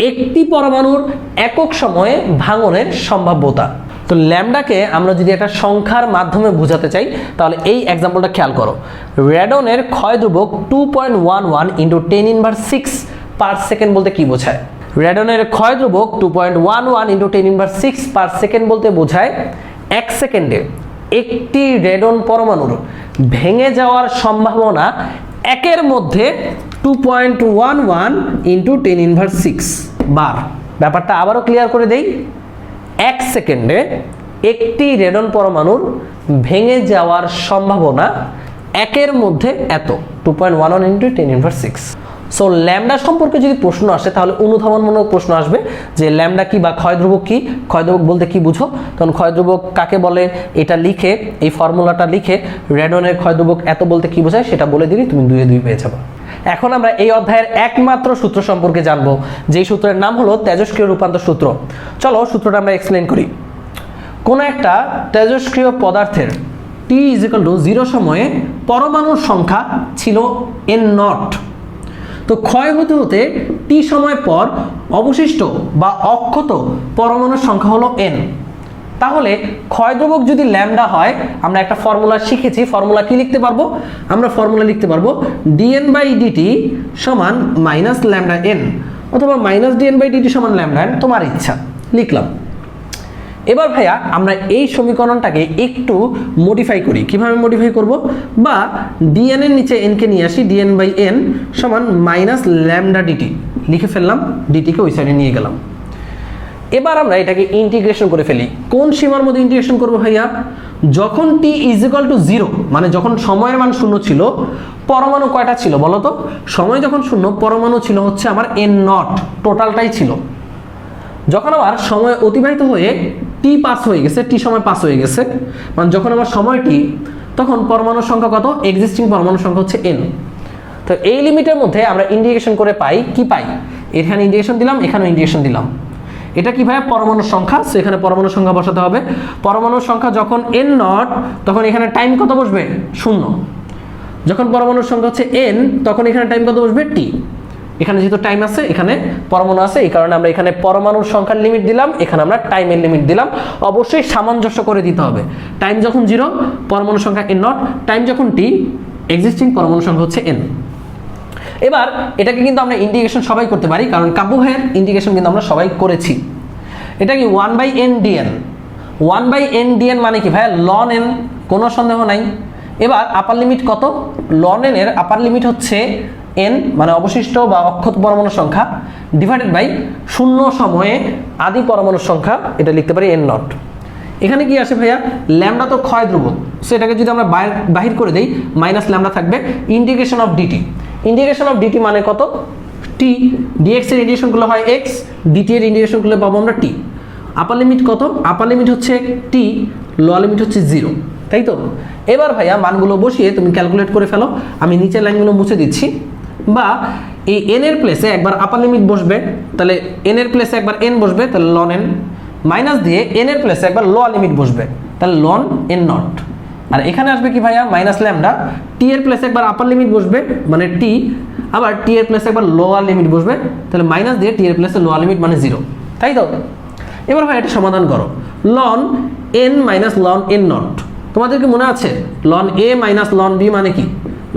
একটি পরমাণুর একক সময়ে ভাঙনের সম্ভাব্যতা। তো ল্যামডাকে আমরা যদি একটা সংখ্যার মাধ্যমে বোঝাতে চাই তাহলে এই এক্সাম্পলটা খেয়াল করো। রেডনের ক্ষয় ধ্রুবক 2.11 × 10⁻6 পার সেকেন্ড বলতে কি বোঝায়? রেডনের ক্ষয় ধ্রুবক 2.11 × 10⁻6 পার সেকেন্ড বলতে বোঝায় 1 সেকেন্ডে একটি রেডন পরমাণুর ভেঙে যাওয়ার সম্ভাবনা 1 মধ্যে 2.11 × 10⁻6 বার। ব্যাপারটা আবারও ক্লিয়ার করে দেই। 1 সেকেন্ডে একটি রেডন পরমাণুর ভেঙে যাওয়ার সম্ভাবনা 1 মধ্যে এত, 2.11 × 10⁻6। সো ল্যামডা সম্পর্কে যদি প্রশ্ন আসে তাহলে অনুধাবনমূলক প্রশ্ন আসবে যে ল্যামডা কি বা ক্ষয় ধ্রুবক কি, ক্ষয় ধ্রুবক বলতে কি বুঝো। তখন ক্ষয় ধ্রুবক কাকে বলে এটা লিখে, এই ফর্মুলাটা লিখে রেডনের ক্ষয় ধ্রুবক এত বলতে কি বোঝায় সেটা বলে দিলেই তুমি 2 এ 2 পেয়ে যাবে। এখন আমরা এই অধ্যায়ের একমাত্র সূত্র সম্পর্কে জানবো, যেই সূত্রের নাম হলো তেজস্ক্রিয় রূপান্তর সূত্র। চলো সূত্রটা আমরা এক্সপ্লেন করি। কোন একটা তেজস্ক্রিয় পদার্থের t = 0 সময়ে পরমাণুর সংখ্যা ছিল n0। তো ক্ষয় হতে হতে টি সময় পর অবশিষ্ট বা অক্ষত পরমাণুর সংখ্যা হলো n। তাহলে ক্ষয় ধ্রুবক যদি ল্যামডা হয়, আমরা একটা ফর্মুলা শিখেছি। ফর্মুলা কি লিখতে পারবো? আমরা ফর্মুলা লিখতে পারবো dn/dt সমান মাইনাস ল্যামডা n অথবা মাইনাস dn/dt সমান ল্যামডা n, তোমার ইচ্ছা, লিখলাম। এবার ভাইয়া আমরা এই সমীকরণটাকে একটু মডিফাই করি। কিভাবে মডিফাই করব? বা dn এর নিচে n কে নিয়ে আসি, dn/n সমান মাইনাস ল্যামডা dt লিখে ফেললাম, dt কে ওই সাইডে নিয়ে গেলাম। এবার আমরা এটাকে ইন্টিগ্রেশন করে ফেলি। কোন সীমার মধ্যে ইন্টিগ্রেশন করব ভাইয়া? যখন t = 0, মানে যখন সময়ের মান 0 ছিল, পরমাণু কয়টা ছিল বলো তো? সময় যখন 0, পরমাণু ছিল হচ্ছে আমার n0, টোটালটাই ছিল। যখন আমার সময় অতিবাহিত হয়ে টি পাস হয়ে গেছে, টি সময় পাস হয়ে গেছে, মানে যখন আমার সময় টি, তখন পরমাণুর সংখ্যা কত? এক্সিস্টিং পরমাণুর সংখ্যা হচ্ছে n। তো এই লিমিটের মধ্যে আমরা ইন্টিগ্রেশন করে পাই কি পাই? এখানে ইন্টিগ্রেশন দিলাম, এখানেও ইন্টিগ্রেশন দিলাম। এটা কি ভাই? পরমাণুর সংখ্যা। সো এখানে পরমাণুর সংখ্যা বসাতে হবে। পরমাণুর সংখ্যা যখন n0, তখন এখানে টাইম কত বসবে? 0। যখন পরমাণুর সংখ্যা হচ্ছে n, তখন এখানে টাইম কত বসবে? t। এখানে যেহেতু টাইম আছে, এখানে পরমাণু আছে, এই কারণে আমরা এখানে পরমাণুর সংখ্যার লিমিট দিলাম, এখানে আমরা টাইমের লিমিট দিলাম। অবশ্যই সামঞ্জস্য করে দিতে হবে। টাইম যখন 0, পরমাণুর সংখ্যা n0, টাইম যখন t, এক্সিস্টিং পরমাণুর সংখ্যা হচ্ছে n। এবার এটাকে কিন্তু আমরা ইন্টিগ্রেশন সবাই করতে পারি, কারণ কাব্য ভাইয়ের ইন্টিগ্রেশন কিন্তু আমরা সবাই করেছি। এটা কি 1/n dn। 1/n dn মানে কি ভাইয়া? ln n, কোনো সন্দেহ নাই। এবার আপার লিমিট কত? ln n এর আপার লিমিট হচ্ছে n, মানে অবশিষ্ট বা অক্ষত পরমাণুর সংখ্যা, ডিভাইডেড বাই 0 সময়ে আদি পরমাণুর সংখ্যা, এটা লিখতে পারি n0। এখানে কি আসে ভাইয়া? ল্যামডা তো ক্ষয় ধ্রুবক, সেটাকে যদি আমরা বাহির করে দেই, মাইনাস ল্যামডা থাকবে। Integration of dt, integration of dt মানে কত? t। dx এর ইন্টিগ্রেশন করলে হয় x, dt এর ইন্টিগ্রেশন করলে পাবো আমরা t। আপার লিমিট কত? আপার লিমিট হচ্ছে t, লোয়ার লিমিট হচ্ছে 0, তাই তো? এবার ভাইয়া মানগুলো বসিয়ে তুমি ক্যালকুলেট করে ফেলো। আমি নিচের লাইনগুলো মুছে দিচ্ছি। বা এই n এর প্লেসে একবার আপার লিমিট বসবে, তাহলে n এর প্লেসে একবার n বসবে, তাহলে ln n, মাইনাস দিয়ে n এর প্লেসে একবার লোয়ার লিমিট বসবে, তাহলে ln n0। আর এখানে আসবে কি ভাইয়া মাইনাস ল্যামডা, টি এর প্লেসে একবার আপার লিমিট বসবে মানে টি, আবার টি এর প্লেসে একবার লোয়ার লিমিট বসবে, তাহলে মাইনাস দিয়ে টি এর প্লেসে লোয়ার লিমিট মানে 0, তাই তো? এবার ভাই এটা সমাধান করো। Ln N minus ln N not, তোমাদেরকে মনে আছে ln A minus ln B মানে কি?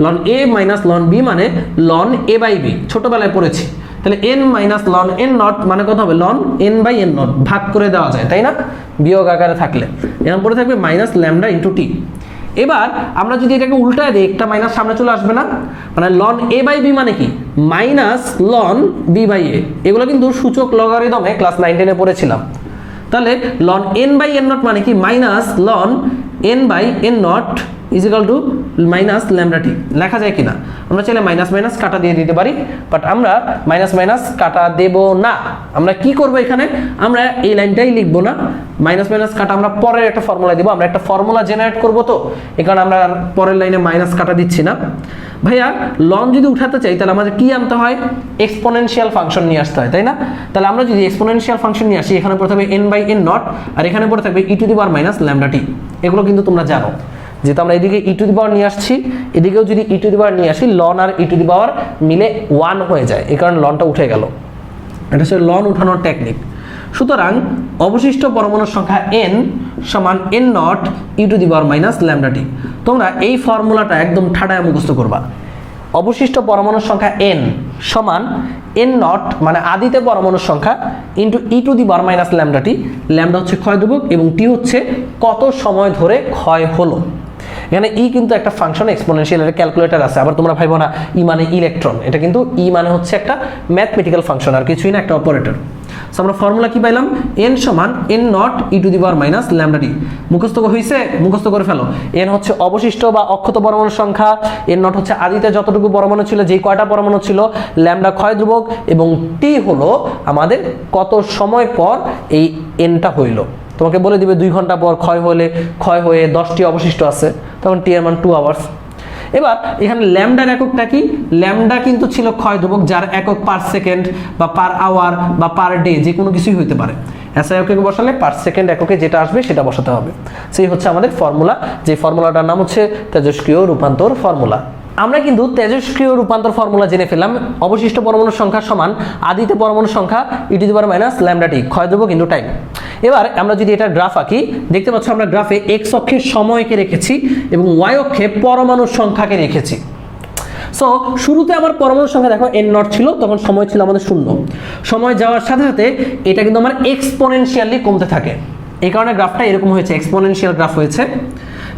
Ln A minus ln B মানে লন এ বাই বি, ছোটবেলায় পড়েছি। তাহলে N minus ln N not মানে কত হবে? Ln N by N not, ভাগ করে দেওয়া যায়, তাই না? বিয়োগ আকারে থাকলে এরকম পরে থাকবে মাইনাস ল্যামডা ইন্টু টি। এবার আমরা যদি এটাকে উল্টায় দিই, একটা মাইনাস সামনে চলে আসবে না? মানে লন এ বাই বি মানে কি? Minus ln B by A. এগুলো কিন্তু সূচক লগারিদমে ক্লাস 9-10-এ পড়েছিলাম। তাহলে ln N by N not মানে কি? Minus ln N by N nought is equal to minus lambda T. লেখা যায় কিনা? আমরা চাইলে মাইনাস মাইনাস কাটা দিয়ে দিতে পারি, বাট আমরা মাইনাস মাইনাস কাটা দেব না। আমরা কি করব এখানে? আমরা এই লাইনটাই লিখবো না, মাইনাস মাইনাস কাটা আমরা পরের একটা ফর্মুলা দিব। আমরা একটা ফর্মুলা জেনারেট করব, তো এই কারণে আমরা পরের লাইনে মাইনাস কাটা দিচ্ছি না। ভাইয়া লন যদি উঠাতে চাই তাহলে আমাদের কি আনতে হয়? এক্সপোনেনশিয়াল ফাংশন নিয়ে আসতে হয়, তাই না? তাহলে আমরা যদি এক্সপোনেনশিয়াল ফাংশন নিয়ে আসি, এখানে পড়ে থাকবে এন বাই এন নট, আর এখানে পড়ে থাকবে E to the power minus lambda T. এগুলো কিন্তু তোমরা জানো, যেহেতু আমরা এদিকে ই টু দি পাওয়ার নিয়ে আসছি, এদিকেও যদি ই টু দি পাওয়ার নিয়ে আসি, loan R E to the পাওয়ার মিলে 1 হয়ে যায়, এই কারণে লনটা উঠে গেল। এটা হচ্ছে লন উঠানোর টেকনিক। সুতরাং অবশিষ্ট পরমাণুর সংখ্যা n সমান n nought E to the power minus lambda T. তোমরা এই ফর্মুলাটা একদম ঠাডায় মুখস্থ করবা। অবশিষ্ট পরমাণুর সংখ্যা n সমান n নট মানে আদিতে পরমাণুর সংখ্যা into E to the power minus lambda T. Lambda হচ্ছে ক্ষয় ধ্রুবক এবং টি হচ্ছে কত সময় ধরে ক্ষয় হলো। এখানে ই কিন্তু একটা ফাংশন, এক্সপোনেনশিয়াল, এর ক্যালকুলেটর আছে। আবার তোমরা ভাইবো না ই মানে ইলেকট্রন, এটা কিন্তু ই মানে হচ্ছে একটা ম্যাথমেটিক্যাল ফাংশন, আর কিছুই না, একটা অপারেটর। সো আমরা ফর্মুলা কি পাইলাম? n সমান n nought E to the power minus lambda T. মুখস্থ হইছে? মুখস্থ করে ফেলো। n হচ্ছে অবশিষ্ট বা অক্ষত পরমাণুর সংখ্যা, n নট হচ্ছে আদিতে যতটুকু পরমাণু ছিল, যেই কয়টা পরমাণু ছিল, ল্যামডা ক্ষয় ধ্রুবক, এবং টি হলো আমাদের কত সময় পর এই nটা হইল। তোমাকে বলে দিবে 2 ঘন্টা পর ক্ষয় হয়ে 10টি অবশিষ্ট আছে, তখন টি এর মান 2 আওয়ার্স। এবার এখানে ল্যামডার এককটা কি? ল্যামডা কিন্তু ছিল ক্ষয় ধ্রুবক, যার একক পার সেকেন্ড বা পার আওয়ার বা পার ডে, যে কোনো কিছুই হতে পারে। এসআই এককে বসালে পার সেকেন্ড এককে যেটা আসবে সেটা বসাতে হবে। সেই হচ্ছে আমাদের ফর্মুলা, যে ফর্মুলাটার নাম হচ্ছে তেজস্ক্রিয় রূপান্তর ফর্মুলা। আমরা কিন্তু তেজস্ক্রিয় রূপান্তর ফর্মুলা জেনে ফেললাম। অবশিষ্ট পরমাণুর সংখ্যা সমান আদিতে পরমাণুর সংখ্যা E to the power minus lambda T, ক্ষয় ধ্রুবক কিন্তু টাইম। এবার আমরা যদি এটা গ্রাফ আঁকি, দেখতে পাচ্ছ আমরা গ্রাফে এক্স অক্ষে সময়কে রেখেছি এবং ওয়াই অক্ষে পরমাণুর সংখ্যাকে রেখেছি। সো শুরুতে আমার পরমাণুর সংখ্যা দেখো n নট ছিল, তখন সময় ছিল আমাদের 0। সময় যাওয়ার সাথে সাথে এটা কিন্তু আমার এক্সপোনেনশিয়ালি কমতে থাকে, এই কারণে গ্রাফটা এরকম হয়েছে, এক্সপোনেনশিয়াল গ্রাফ হয়েছে।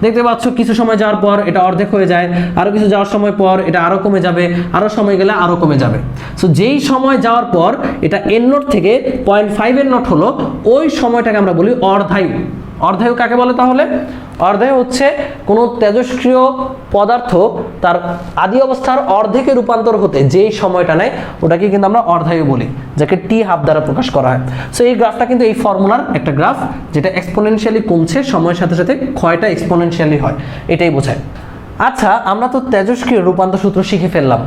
দেখতে পাচ্ছ কিছু সময় যাওয়ার পর এটা অর্ধেক হয়ে যায়, আরো কিছু যাওয়ার সময় পর এটা আরো কমে যাবে, আরো সময় গেলে আরো কমে যাবে। সো যেই সময় যাওয়ার পর এটা n নট থেকে 0.5 n নট হলো, ওই সময়টাকে আমরা বলি অর্ধায়ু। অর্ধায়ু কাকে বলে তাহলে? অর্ধায়ু হচ্ছে কোনো তেজস্ক্রিয় পদার্থ তার আদি অবস্থার অর্ধেকে রূপান্তর হতে যেই সময়টা নেয় ওটাকে কিন্তু আমরা অর্ধায়ু বলি, যাকে টি হাফ দ্বারা প্রকাশ করা হয়। সো এই গ্রাফটা কিন্তু এই ফর্মুলার একটা গ্রাফ, যেটা এক্সপোনেনশিয়ালি কমছে, সময়ের সাথে সাথে ক্ষয়টা এক্সপোনেনশিয়ালি হয়, এটাই বোঝায়। আচ্ছা, আমরা তো তেজস্ক্রিয় রূপান্তর সূত্র শিখে ফেললাম,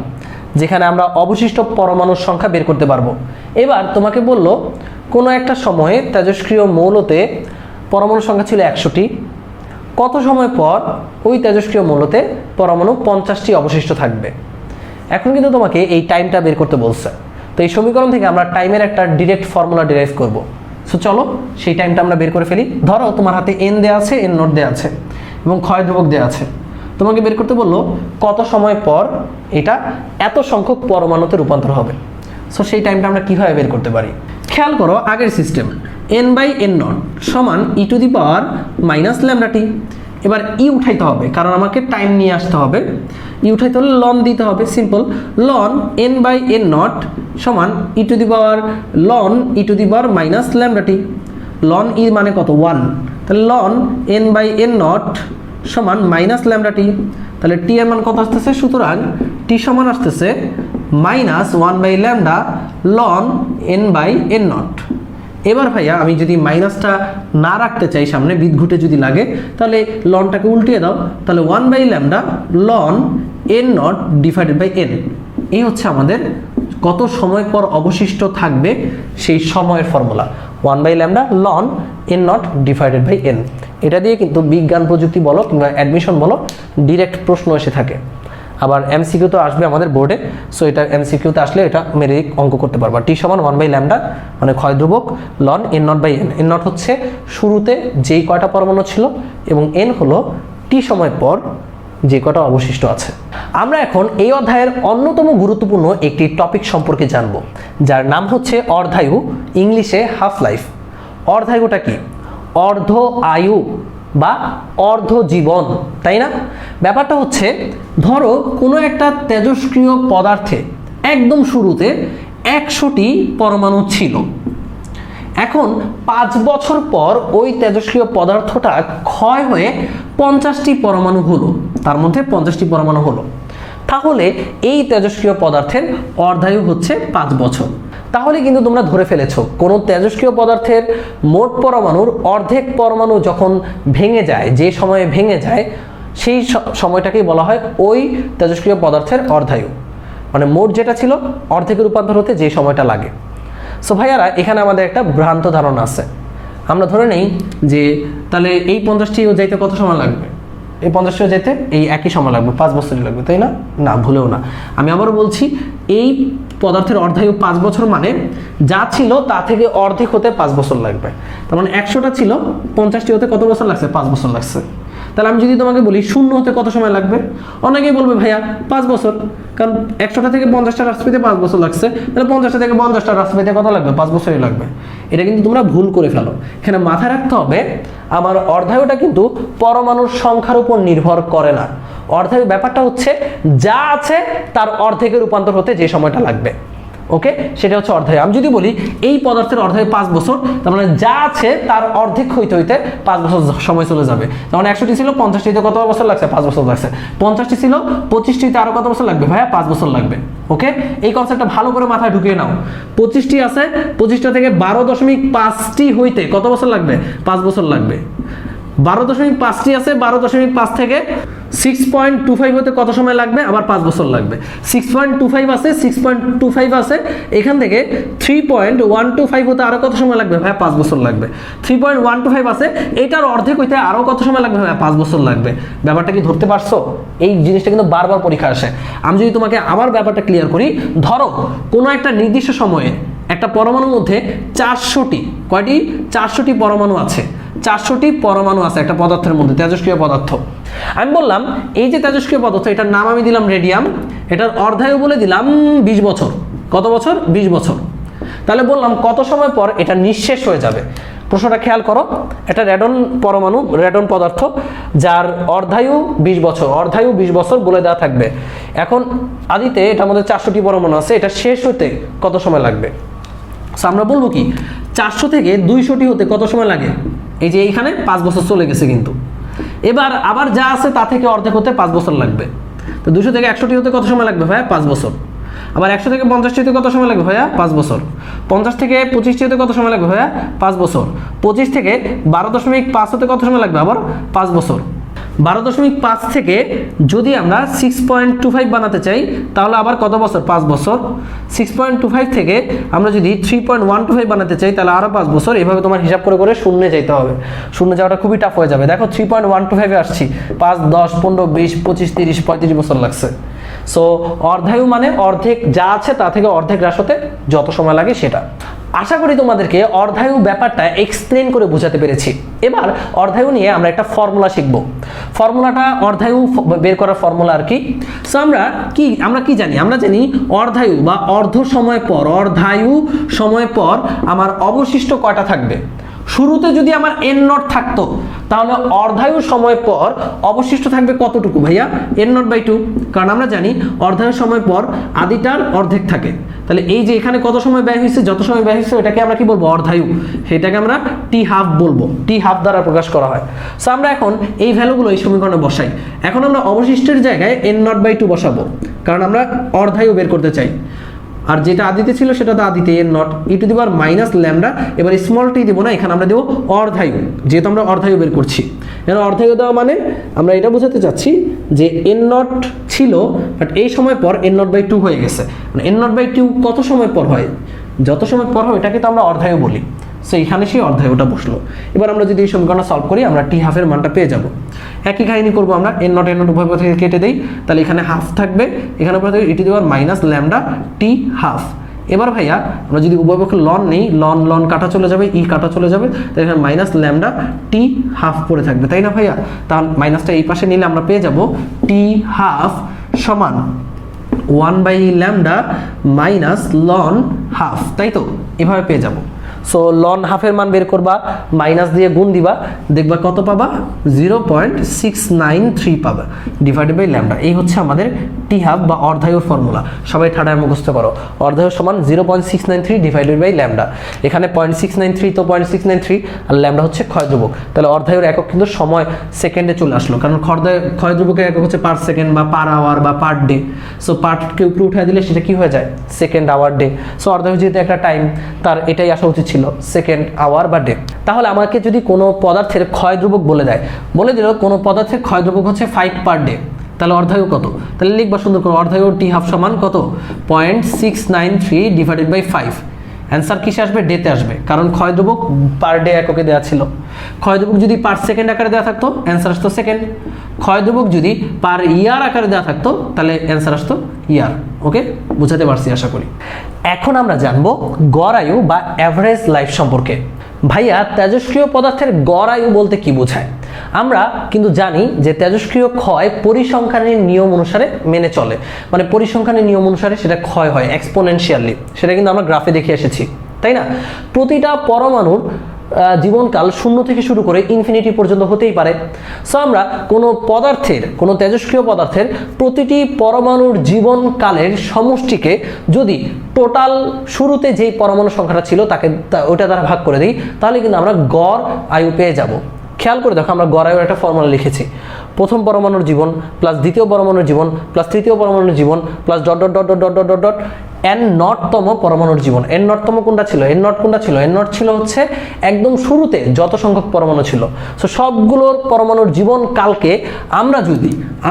যেখানে আমরা অবশিষ্ট পরমাণুর সংখ্যা বের করতে পারবো। এবার তোমাকে বলল কোনো একটা সময়ে তেজস্ক্রিয় মৌলতে পরমাণুর সংখ্যা ছিল 100টি, কত সময় পর ওই তেজস্ক্রিয় মৌলতে পরমাণু 50টি অবশিষ্ট থাকবে। এখন কিন্তু তোমাকে এই টাইমটা বের করতে বলছে, তো এই সমীকরণ থেকে আমরা টাইমের একটা ডিরেক্ট ফর্মুলা ডিরাইভ করব। সো চলো সেই টাইমটা আমরা বের করে ফেলি। ধরো তোমার হাতে n দেওয়া আছে, n নট দেওয়া আছে এবং ক্ষয় ধ্রুবক দেওয়া আছে। তোমাকে বের করতে বললো কত সময় পর এটা এত সংখ্যক পরমাণুতে রূপান্তর হবে। সো সেই টাইমটা আমরা কিভাবে বের করতে পারি? খেয়াল করো আগের system, n by n not সমান ই to the power minus lambda T. এবার ই উঠাইতে হবে, কারণ আমাকে টাইম নিয়ে আসতে হবে। ই উঠাইতে হলে লন দিতে হবে, সিম্পল। লন n বাই n নট সমান ই টু দি পাওয়ার লন e to the power minus lambda t. লন ই মানে কত? 1, তাহলে লন n বাই n নট সমান মাইনাস ল্যামডা টি। তাহলে টি এর মান কত আসতেছে? সুতরাং টি সমান আসতেছে minus 1 by lambda ln n by n not. এবার ভাইয়া আমি যদি মাইনাসটা না রাখতে চাই সামনে, বিদঘুটে যদি লাগে, তাহলে লনটাকে উল্টিয়ে দাও, তাহলে 1 by lambda ln n not divided by n। এই হচ্ছে আমাদের কত সময় পর অবশিষ্ট থাকবে সেই সময়ের formula, 1 by lambda ln n not divided by n। এটা দিয়ে কিন্তু বিজ্ঞান প্রযুক্তি বলো কিংবা অ্যাডমিশন বলো ডিরেক্ট প্রশ্ন এসে থাকে। আবার এমসিকিউ তো আসবে আমাদের বোর্ডে, সো এটা এমসিকিউতে আসলে এটা মেরে অঙ্ক করতে পারবা। টি সমান 1/λ মানে ক্ষয় ধ্রুবক ln n not by n। n not হচ্ছে শুরুতে যেই কয়টা পরমাণু ছিল এবং n হলো টি সময় পর যে কটা অবশিষ্ট আছে। আমরা এখন এই অধ্যায়ের অন্যতম গুরুত্বপূর্ণ একটি টপিক সম্পর্কে জানব, যার নাম হচ্ছে অর্ধায়ু, ইংলিশে হাফ লাইফ। অর্ধায়ুটা কি? অর্ধ আয়ু বা অর্ধ জীবন, তাই না? ব্যাপারটা হচ্ছে, ধরো কোনো একটা তেজস্ক্রিয় পদার্থে একদম শুরুতে 100টি পরমাণু ছিল। এখন 5 বছর পর ওই তেজস্ক্রিয় পদার্থটা ক্ষয় হয়ে 50টি পরমাণু হলো, তার মধ্যে 50টি পরমাণু হলো। তাহলে এই তেজস্ক্রিয় পদার্থের অর্ধায়ু হচ্ছে 5 বছর। তাহলে কিন্তু তোমরা ধরে ফেলেছো কোনো তেজস্ক্রিয় পদার্থের মোট পরমাণুর অর্ধেক পরমাণু যখন ভেঙে যায়, যে সময়ে ভেঙে যায় সেই সময়টাকেই বলা হয় ওই তেজস্ক্রিয় পদার্থের অর্ধায়ু। মানে মোট যেটা ছিল অর্ধেকে রূপান্তর হতে যে সময়টা লাগে। সো ভাইয়ারা, এখানে আমাদের একটা ভ্রান্ত ধারণা আছে। আমরা ধরে নেই যে তাহলে এই 50টিও যাইতে কত সময় লাগবে, এই 50টিও যাইতে এই একই সময় লাগবে, 5 বছরই লাগবে, তাই না? না, ভুলেও না। আমি আবারও বলছি, এই পদার্থের অর্ধায়ু 5 বছর মানে যা ছিল তা থেকে অর্ধেক হতে 5 বছর লাগবে। তার মানে 100টা ছিল, 50টি হতে কত বছর লাগছে? 5 বছর লাগছে। তাহলে আমি যদি তোমাকে বলি 0 হতে কত সময় লাগবে, অনেকেই বলবে ভাইয়া 5 বছর, কারণ 100টা থেকে 50টা হ্রাস পেতে 5 বছর লাগছে। তাহলে 50টা থেকে 50টা হ্রাস পেতে কত লাগবে? 5 বছরই লাগবে। এটা কিন্তু তোমরা ভুল করে ফেলো। এখানে মাথায় রাখতে হবে, আমার অর্ধায়ুটা কিন্তু পরমাণুর সংখ্যার উপর নির্ভর করে না। অর্ধায়ু ব্যাপারটা হচ্ছে যা আছে তার অর্ধেকে রূপান্তর হতে যে সময়টা লাগবে। ওকে, সেটা হচ্ছে অর্ধায়ু। আমি যদি বলি এই পদার্থের অর্ধায়ু 5 বছর, তার মানে যা আছে তার অর্ধেক হইতে হইতে 5 বছর সময় চলে যাবে। যেমন 100টি ছিল, 50টিতে কত বছর লাগছে? 5 বছর লাগছে। 50টি ছিল, 25টিতে আরো কত বছর লাগবে ভাইয়া? 5 বছর লাগবে। ওকে, এই কনসেপ্টটা ভালো করে মাথায় ঢুকিয়ে নাও। 25টি আছে, 25টা থেকে 12.5টি হইতে কত বছর লাগবে? 5 বছর লাগবে। 12.5টি আছে, 12.5 থেকে 6.25 হতে কত সময় লাগবে? আবার 5 বছর লাগবে। 6.25 আছে, 6.25 আছে, এখান থেকে 3.125 হতে আরো কত সময় লাগবে ভাই? 5 বছর লাগবে। 3.125 আছে, এটার অর্ধেক হইতে আরো কত সময় লাগবে ভাই? 5 বছর লাগবে। ব্যাপারটা কি ধরতে পারছো? এই জিনিসটা কিন্তু বারবার পরীক্ষা আসে। আমি যদি তোমাকে আবার ব্যাপারটা ক্লিয়ার করি, ধরো কোনো একটা নির্দিষ্ট সময়ে একটা পরমাণুর মধ্যে 400টি, কয়টি? 400টি পরমাণু আছে। 400টি পরমাণু আছে একটা পদার্থের মধ্যে, তেজস্ক্রিয় পদার্থ। আমি বললাম এই যে তেজস্ক্রিয় পদার্থ, এটার নাম আমি দিলাম রেডিয়াম, এটার অর্ধায়ু বলে দিলাম 20 বছর। কত বছর? 20 বছর। তাহলে বললাম কত সময় পর এটা নিঃশেষ হয়ে যাবে। প্রশ্নটা খেয়াল করো, এটা রেডন পরমাণু, রেডন পদার্থ, যার অর্ধায়ু 20 বছর, অর্ধায়ু 20 বছর বলে দেওয়া থাকবে। এখন আদিতে এটার মধ্যে 400টি পরমাণু আছে, এটা শেষ হতে কত সময় লাগবে? সো আমরা বলবো কি, 400 থেকে 200টি হতে কত সময় লাগে? এই যে এইখানে 5 বছর চলে গেছে কিন্তু। এবার আবার যা আছে তা থেকে অর্ধেক হতে 5 বছর লাগবে। তো 200 থেকে 100টি হতে কত সময় লাগবে ভাইয়া? 5 বছর। আবার 100 থেকে 50টি হতে কত সময় লাগবে ভাইয়া? 5 বছর। 50 থেকে 25টি হতে কত সময় লাগবে ভাইয়া? 5 বছর। 25 থেকে 12.5 হতে কত সময় লাগবে? আবার 5 বছর। 12.5 থেকে যদি আমরা 6.25 বানাতে চাই তাহলে আবার কত বছর? 5 বছর। 6.25 থেকে আমরা যদি 3.125 বানাতে চাই তাহলে আরো 5 বছর। এভাবে তোমার হিসাব করে করে শূন্যে যেতে হবে। শূন্যে যাওয়াটা খুবই টাফ হয়ে যাবে। দেখো 3.125 আসছি, 5, 10, 15, 20, 25, 30, 35 বছর লাগছে। সো অর্ধায়ু মানে অর্ধেক যা আছে তা থেকে অর্ধেক হ্রাস হতে যত সময় লাগে সেটা। আশা করি তোমাদেরকে অর্ধায়ু ব্যাপারটা এক্সপ্লেন করে বোঝাতে পেরেছি। এবার অর্ধায়ু নিয়ে আমরা একটা ফর্মুলা শিখব। ফর্মুলাটা, অর্ধায়ু বের করার ফর্মুলা আর কি। সো আমরা কি জানি? আমরা জানি অর্ধায়ু বা অর্ধ সময় পর, অর্ধায়ু সময় পর আমার অবশিষ্ট কয়টা থাকবে? শুরুতে যদি আমার n নট থাকতো তাহলে অর্ধায়ু সময় পর অবশিষ্ট থাকবে কতটুকু ভাইয়া? n not by 2। কারণ আমরা জানি অর্ধায়ু সময় পর আদিটার অর্ধেক থাকে। তাহলে এই যে এখানে কত সময় ব্যয় হয়েছে, যত সময় ব্যয় হয়েছে এটাকে আমরা কি বলবো? অর্ধায়ু। সেটাকে আমরা টি হাফ বলবো, টি হাফ দ্বারা প্রকাশ করা হয়। সো আমরা এখন এই ভ্যালুগুলো এই সমীকরণে বসাই। এখন আমরা অবশিষ্টের জায়গায় n নট বাই 2 বসাবো, কারণ আমরা অর্ধায়ু বের করতে চাই। আর যেটা আদিতে ছিল সেটা তো আদিতে n nought E to the power minus lambda. এবার স্মল টি দিব না, এখানে আমরা দেবো অর্ধায়ু, যেহেতু আমরা অর্ধায়ু বের করছি। এখানে অর্ধায়ু দেওয়া মানে আমরা এটা বোঝাতে চাচ্ছি যে n নট ছিল, বাট এই সময় পর n নট বাই 2 হয়ে গেছে। মানে n নট বাই 2 কত সময় পর হয়? যত সময় পর হয় এটাকে তো আমরা অর্ধায়ু বলি। সো এখানে সেই অর্ধায়ুটা বসলো। এবার আমরা যদি এই সমীকরণটা সলভ করি আমরা টি হাফের মানটা পেয়ে যাব। একই কাহিনী করবো আমরা, এন নট উভয় পথ থেকে কেটে দেই, তাহলে এখানে হাফ থাকবে, এখানে পরে থাকবে ইটি দেওয়ার মাইনাস ল্যামডা টি হাফ। এবার ভাইয়া আমরা যদি উভয় পক্ষে লন নেই, লন লন কাটা চলে যাবে, ই কাটা চলে যাবে, তাহলে এখানে মাইনাস ল্যামডা টি হাফ পড়ে থাকবে, তাই না ভাইয়া? তাহলে মাইনাসটা এই পাশে নিলে আমরা পেয়ে যাব টি হাফ সমান 1/λ মাইনাস লন হাফ, তাই তো? এভাবে পেয়ে যাব। সো লন হাফের মান বের করবা, মাইনাস দিয়ে গুণ দিবা, দেখবা কত পাবা? 0.693 পাবা ডিভাইডেড বাই ল্যামডা। এই হচ্ছে আমাদের টি হাফ বা অর্ধায়ুর ফর্মুলা। সবাই ঠাডায় মুখস্থ করো, অর্ধায়ু সমান 0.693 ডিভাইডেড বাই ল্যামডা। এখানে 0.693 তো 0.693, আর ল্যামডা হচ্ছে ক্ষয় ধ্রুবক, তাহলে অর্ধায়ুর একক কিন্তু সময় সেকেন্ডে চলে আসলো, কারণ ক্ষয় ধ্রুবকের একক হচ্ছে পার সেকেন্ড বা পার আওয়ার বা পার ডে। সো পার্টকে উপরে উঠে দিলে সেটা কি হয়ে যায়? Second, hour, day. সো অর্ধায়ু যেহেতু একটা টাইম, তার এটাই আসা উচিত ছিল, সেকেন্ড, আওয়ার বা ডে। তাহলে আমাকে যদি কোনো পদার্থের ক্ষয় ধ্রুবক বলে দেয়, বলে দিল কোনো পদার্থের ক্ষয় ধ্রুবক হচ্ছে 5 পার ডে, তাহলে অর্ধায়ু কত? তাহলে লিখবা সুন্দর করে, অর্ধায়ু টি হাফ সমান কত? 0.693 ডিভাইডেড বাই 5। অ্যান্সার কিসে আসবে? ডেতে আসবে, কারণ ক্ষয় ধ্রুবক পার ডে এককে দেওয়া ছিল। ক্ষয় ধ্রুবক যদি পার সেকেন্ড আকারে দেওয়া থাকতো অ্যান্সার আসতো সেকেন্ড। ক্ষয় ধ্রুবক যদি পার ইয়ার আকারে দেওয়া থাকতো তাহলে অ্যান্সার আসতো ইয়ার। ওকে, বুঝাতে পারছি আশা করি। এখন আমরা জানবো গড় আয়ু বা অ্যাভারেজ লাইফ সম্পর্কে। ভাইয়া, তেজস্ক্রিয় পদার্থের গড় আয়ু বলতে কি বোঝায়? আমরা কিন্তু জানি যে তেজস্ক্রিয় ক্ষয় পরিসংখ্যানের নিয়ম অনুসারে মেনে চলে, মানে পরিসংখ্যানের নিয়ম অনুসারে সেটা ক্ষয় হয় এক্সপোনেনশিয়ালি, সেটা কিন্তু আমরা গ্রাফে দেখে এসেছি, তাই না? প্রতিটা পরমাণুর জীবনকাল 0 থেকে শুরু করে ইনফিনিটি পর্যন্ত হতেই পারে। সো আমরা কোনো পদার্থের, কোনো তেজস্ক্রিয় পদার্থের প্রতিটি পরমাণুর জীবনকালের সমষ্টিকে যদি টোটাল শুরুতে যেই পরমাণু সংখ্যাটা ছিল তাকে ওটা দ্বারা ভাগ করে দিই, তাহলে কিন্তু আমরা গড় আয়ু পেয়ে যাব। খেয়াল করে দেখো, আমরা গড় আয়ুর একটা ফর্মুলা লিখেছি, প্রথম পরমাণুর জীবন প্লাস দ্বিতীয় পরমাণুর জীবন প্লাস তৃতীয় পরমাণুর জীবন plus dot dot dot dot dot dot dot n নটতম পরমাণুর জীবন। এন নটতম কোনটা ছিল? এন নট কোনটা ছিল? এন নট ছিল হচ্ছে একদম শুরুতে যত সংখ্যক পরমাণু ছিল। সো সবগুলোর পরমাণুর জীবন কালকে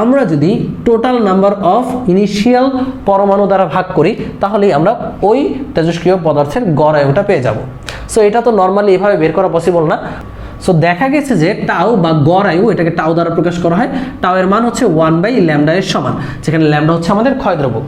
আমরা যদি টোটাল নাম্বার অফ ইনিশিয়াল পরমাণু দ্বারা ভাগ করি, তাহলেই আমরা ওই তেজস্ক্রিয় পদার্থের গড় আয়ুটা পেয়ে যাব। সো এটা তো নর্মালি এভাবে বের করা পসিবল না। সো দেখা গেছে যে টাউ বা গড় আয়ু, এটাকে টাউ দ্বারা প্রকাশ করা হয়। টাউ এর মান হচ্ছে 1/λ এর সমান, যেখানে ল্যামডা হচ্ছে আমাদের ক্ষয় ধ্রুবক।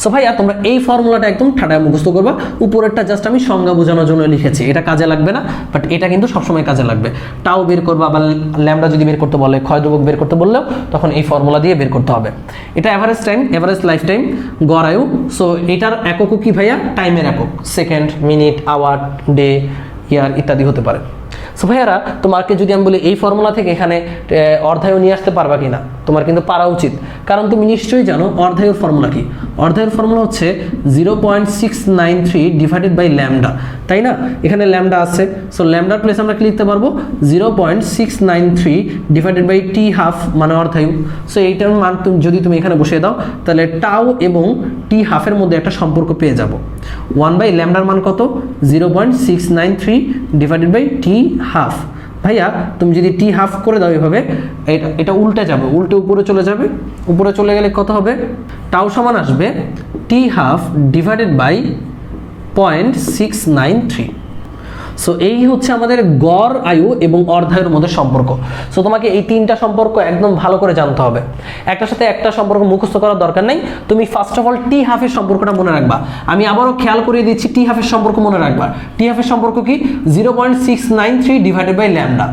সো ভাইয়া, তোমরা এই ফর্মুলাটা একদম ঠাডায় মুখস্থ করবা। উপরেরটা জাস্ট আমি সংজ্ঞা বোঝানোর জন্য লিখেছি, এটা কাজে লাগবে না, বাট এটা কিন্তু সবসময় কাজে লাগবে। টাউ বের করবা বা ল্যামডা যদি বের করতে বলে, ক্ষয় ধ্রুবক বের করতে বললেও তখন এই ফর্মুলা দিয়ে বের করতে হবে। এটা average time, average life time, গড় আয়ু। সো এটার এককও কি ভাইয়া? টাইমের একক, সেকেন্ড, মিনিট, আওয়ার, ডে, ইয়ার ইত্যাদি হতে পারে। সো ভাইয়ারা, তোমাকে যদি আমি বলি এই ফর্মুলা থেকে এখানে অর্ধায়ু নিয়ে আসতে পারবা কিনা, তোমার কিন্তু পারা উচিত, কারণ তুমি নিশ্চয়ই জানো অর্ধায়ুর ফর্মুলা কি। অর্ধায়ুর ফর্মুলা হচ্ছে 0.693 ডিভাইডেড বাই ল্যামডা, তাই না? এখানে ল্যামডা আছে, সো ল্যামডার প্লেস আমরা কি লিখতে পারবো? 0.693 ডিভাইডেড বাই টি হাফ মানে অর্ধায়ু। সো এইটার মান যদি তুমি এখানে বসিয়ে দাও, তাহলে টাউ এবং টি হাফের মধ্যে একটা সম্পর্ক পেয়ে যাব। 1/λ মান কত? 0.693 ডিভাইডেড বাই টি হাফ। ভাইয়া, তুমি যদি টি হাফ করে দাও এভাবে, এটা উল্টে যাবে, উল্টে উপরে চলে যাবে। উপরে চলে গেলে কত হবে? টাউ সমান আসবে টি হাফ ডিভাইডেড বাই 0.693। সো এই হচ্ছে আমাদের গড় আয়ু এবং অর্ধায়ুর মধ্যে সম্পর্ক। সো তোমাকে এই তিনটা সম্পর্ক একদম ভালো করে জানতে হবে, একটার সাথে একটা সম্পর্ক মুখস্থ করার দরকার নেই। তুমি ফার্স্ট অফ অল টি হাফের সম্পর্কটা মনে রাখবা। আমি আবারও খেয়াল করিয়ে দিচ্ছি, টি হাফের সম্পর্ক মনে রাখবা। টি হাফের সম্পর্ক কি? 0.693 ডিভাইডেড বাই ল্যামডা।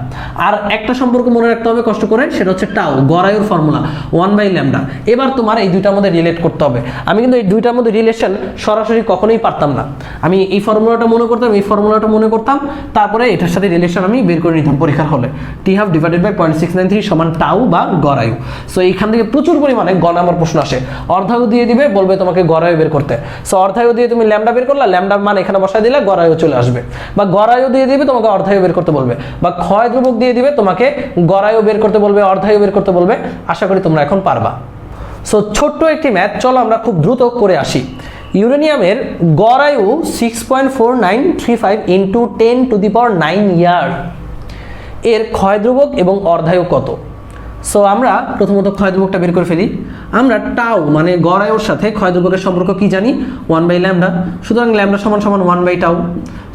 আর একটা সম্পর্ক মনে রাখতে হবে কষ্ট করে, সেটা হচ্ছে টাউ, গড় আয়ুর ফর্মুলা 1/λ। এবার তোমার এই দুইটার মধ্যে রিলেট করতে হবে। আমি কিন্তু এই দুইটার মধ্যে রিলেশন সরাসরি কখনোই পারতাম না। আমি এই ফর্মুলাটা মনে করতাম, এই ফর্মুলাটা মনে করতাম, তারপরে এটার সাথে রিলেশন আমি বের করে নিতাম পরীক্ষার হলে। টি হাফ ডিভাইডেড বাই 0.693 সমান টাউ বা গড় আয়ু। সো এইখান থেকে প্রচুর পরিমাণে গ নাম্বার প্রশ্ন আসে। অর্ধায়ু দিয়ে দিবে, বলবে তোমাকে গড় আয়ু বের করতে। সো অর্ধায়ু দিয়ে তুমি ল্যামডা বের করলা, ল্যামডার মান এখানে বসায় দিলে গড় আয়ু চলে আসবে। বা গড় আয়ু দিয়ে দিবে, তোমাকে অর্ধায়ু বের করতে বলবে। বা ক্ষয় ধ্রুবক দিয়ে দিবে, তোমাকে গড় আয়ু বের করতে বলবে, অর্ধায়ু বের করতে বলবে। আশা করি তোমরা এখন পারবা। সো ছোট্ট একটি ম্যাথ, চলো আমরা খুব দ্রুত করে আসি। ইউরেনিয়ামের গড় আয়ু 6.4935 ইন্টু 10⁹ ইয়ার, এর ক্ষয় ধ্রুবক এবং অর্ধায়ু কত? সো আমরা প্রথমত ক্ষয় ধ্রুবকটা বের করে ফেলি। আমরা টাউ মানে গড় আয়ুর সাথে ক্ষয় ধ্রুবকের সম্পর্ক কি জানি? 1/λ। সুতরাং ল্যামডা সমান সমান 1/টাউ।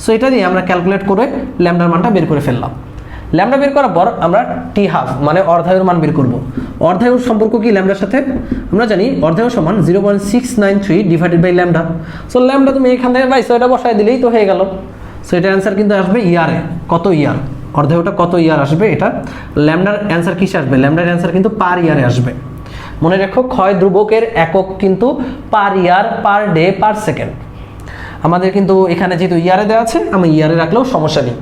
সো এটা দিয়ে আমরা ক্যালকুলেট করে ল্যামডার মানটা বের করে ফেললাম। ল্যামডা বের করার পর আমরা টি হাফ মানে অর্ধায়ুর মান বের করব। অর্ধায়ুর সম্পর্ক কি ল্যামডার সাথে? আমরা জানি অর্ধায়ু সমান 0.693 divided by lambda. So lambda তুমি এখান থেকে পাইছো, এটা বসায় দিলেই তো হয়ে গেল। সো এটার অ্যান্সার কিন্তু আসবে ইয়ারে। কত ইয়ার? অর্ধায়ুটা কত ইয়ার আসবে এটা। ল্যামডার অ্যান্সার কিসে আসবে? ল্যামডার অ্যান্সার কিন্তু পার ইয়ারে আসবে। মনে রাখো ক্ষয় ধ্রুবকের একক কিন্তু পার ইয়ার, পার ডে, পার সেকেন্ড। আমাদের কিন্তু এখানে যেহেতু ইয়ারে দেওয়া আছে, আমি ইয়ারে রাখলেও সমস্যা নেই,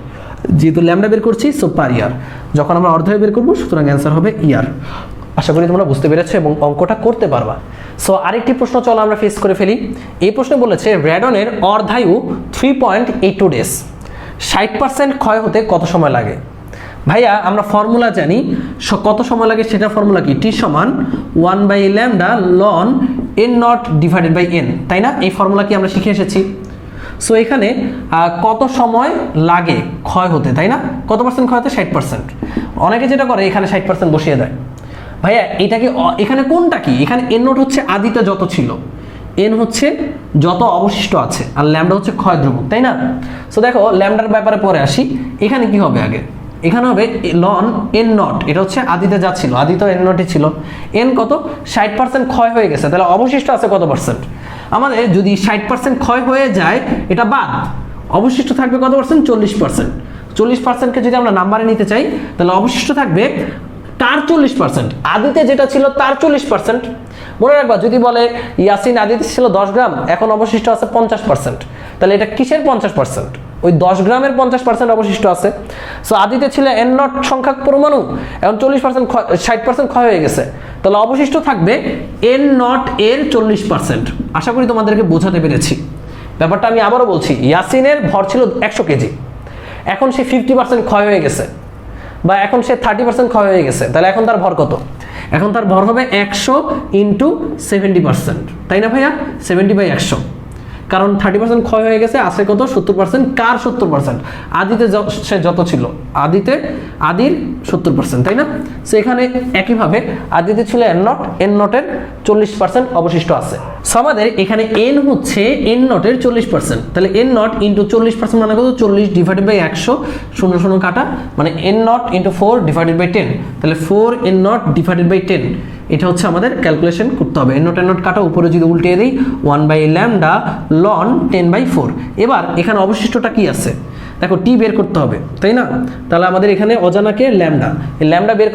যেহেতু ল্যামডা বের করছি সো পার ইয়ার। যখন আমরা অর্ধায়ু বের করবো সুতরাং অ্যান্সার হবে ইয়ার। আশা করি তোমরা বুঝতে পেরেছো এবং অঙ্কটা করতে পারবা। সো আরেকটি প্রশ্ন চলো আমরা ফেস করে ফেলি। এই প্রশ্নে বলেছে রেডনের অর্ধায়ু 3.82 ডেজ, 60% ক্ষয় হতে কত সময় লাগে? ভাইয়া আমরা ফর্মুলা জানি, কত সময় লাগে সেটা ফর্মুলা কি? টি সমান 1/λ লন n not divided by n, তাই না? এই ফর্মুলা কি আমরা শিখে এসেছি। সো এখানে কত সময় লাগে ক্ষয় হতে, তাই না? কত পার্সেন্ট ক্ষয় হতে? 60%। অনেকে যেটা করে এখানে 60% বসিয়ে দেয়। ভাইয়া এটা কি এখানে কোনটা কি? এখানে n নোট হচ্ছে আদিতে যত ছিল, n হচ্ছে যত অবশিষ্ট আছে, আর ল্যামডা হচ্ছে ক্ষয় ধ্রুবক, তাই না? সো দেখো ল্যামডার ব্যাপারে পরে আসি। এখানে কি হবে আগে? এখানে হবে লন n নট, এটা হচ্ছে আদিতে যা ছিল, আদিতে n নটই ছিল। n কত? 60% ক্ষয় হয়ে গেছে, তাহলে অবশিষ্ট আছে কত পার্সেন্ট? আমাদের যদি 60% ক্ষয় হয়ে যায় এটা বাদ, অবশিষ্ট থাকবে কত পার্সেন্ট? 40%। 40%কে যদি আমরা নাম্বারে নিতে চাই তাহলে অবশিষ্ট থাকবে তার 40%, আদিতে যেটা ছিল তার 40%। মনে রাখবা যদি বলে ইয়াসিন আদিতে ছিল 10 গ্রাম, এখন অবশিষ্ট আছে 50%, তাহলে এটা কিসের 50%? ওই 10 গ্রামের 50% অবশিষ্ট আছে। সো আদিতে ছিল n নট সংখ্যক পরমাণু, এখন 40% 60% ক্ষয় হয়ে গেছে, তাহলে অবশিষ্ট থাকবে n নট এর 40%। আশা করি তোমাদেরকে বোঝাতে পেরেছি ব্যাপারটা। আমি আবারও বলছি, ইয়াসিনের ভর ছিল 100 কেজি, এখন সে 50% ক্ষয় হয়ে গেছে, বা এখন সে 30% ক্ষয় হয়ে গেছে, তাহলে এখন তার ভর কত? এখন তার ভর হবে 100 ইন্টু 70%, তাই না ভাইয়া? 70/100, কারণ 30% ক্ষয় হয়ে গেছে, আছে কত? 70%। কার 70%? আদিতে সে যত ছিল, আদির 70%, তাই না? সো এখানে একইভাবে আদিতে ছিল n নট, n নটের 40% অবশিষ্ট আছে। সো আমাদের এখানে n হচ্ছে n নটের 40%, তাহলে n নট ইন্টু 40% মানে কত? 40 ডিভাইডেড বাই 100, 0 0 কাটা, মানে n not into 4 divided by 10, তাহলে 4 n নট ডিভাইডেড বাই 10। এটা হচ্ছে আমাদের ক্যালকুলেশন করতে হবে। n নট কাটা, উপরে যদি উল্টিয়ে দিই 1/λ লন 10/4। এবার এখানে অবশিষ্টটা কি আছে দেখো, টি বের করতে হবে, তাই না? তাহলে আমাদের এখানে অজানাকে ল্যামডা, এই ল্যামডা বের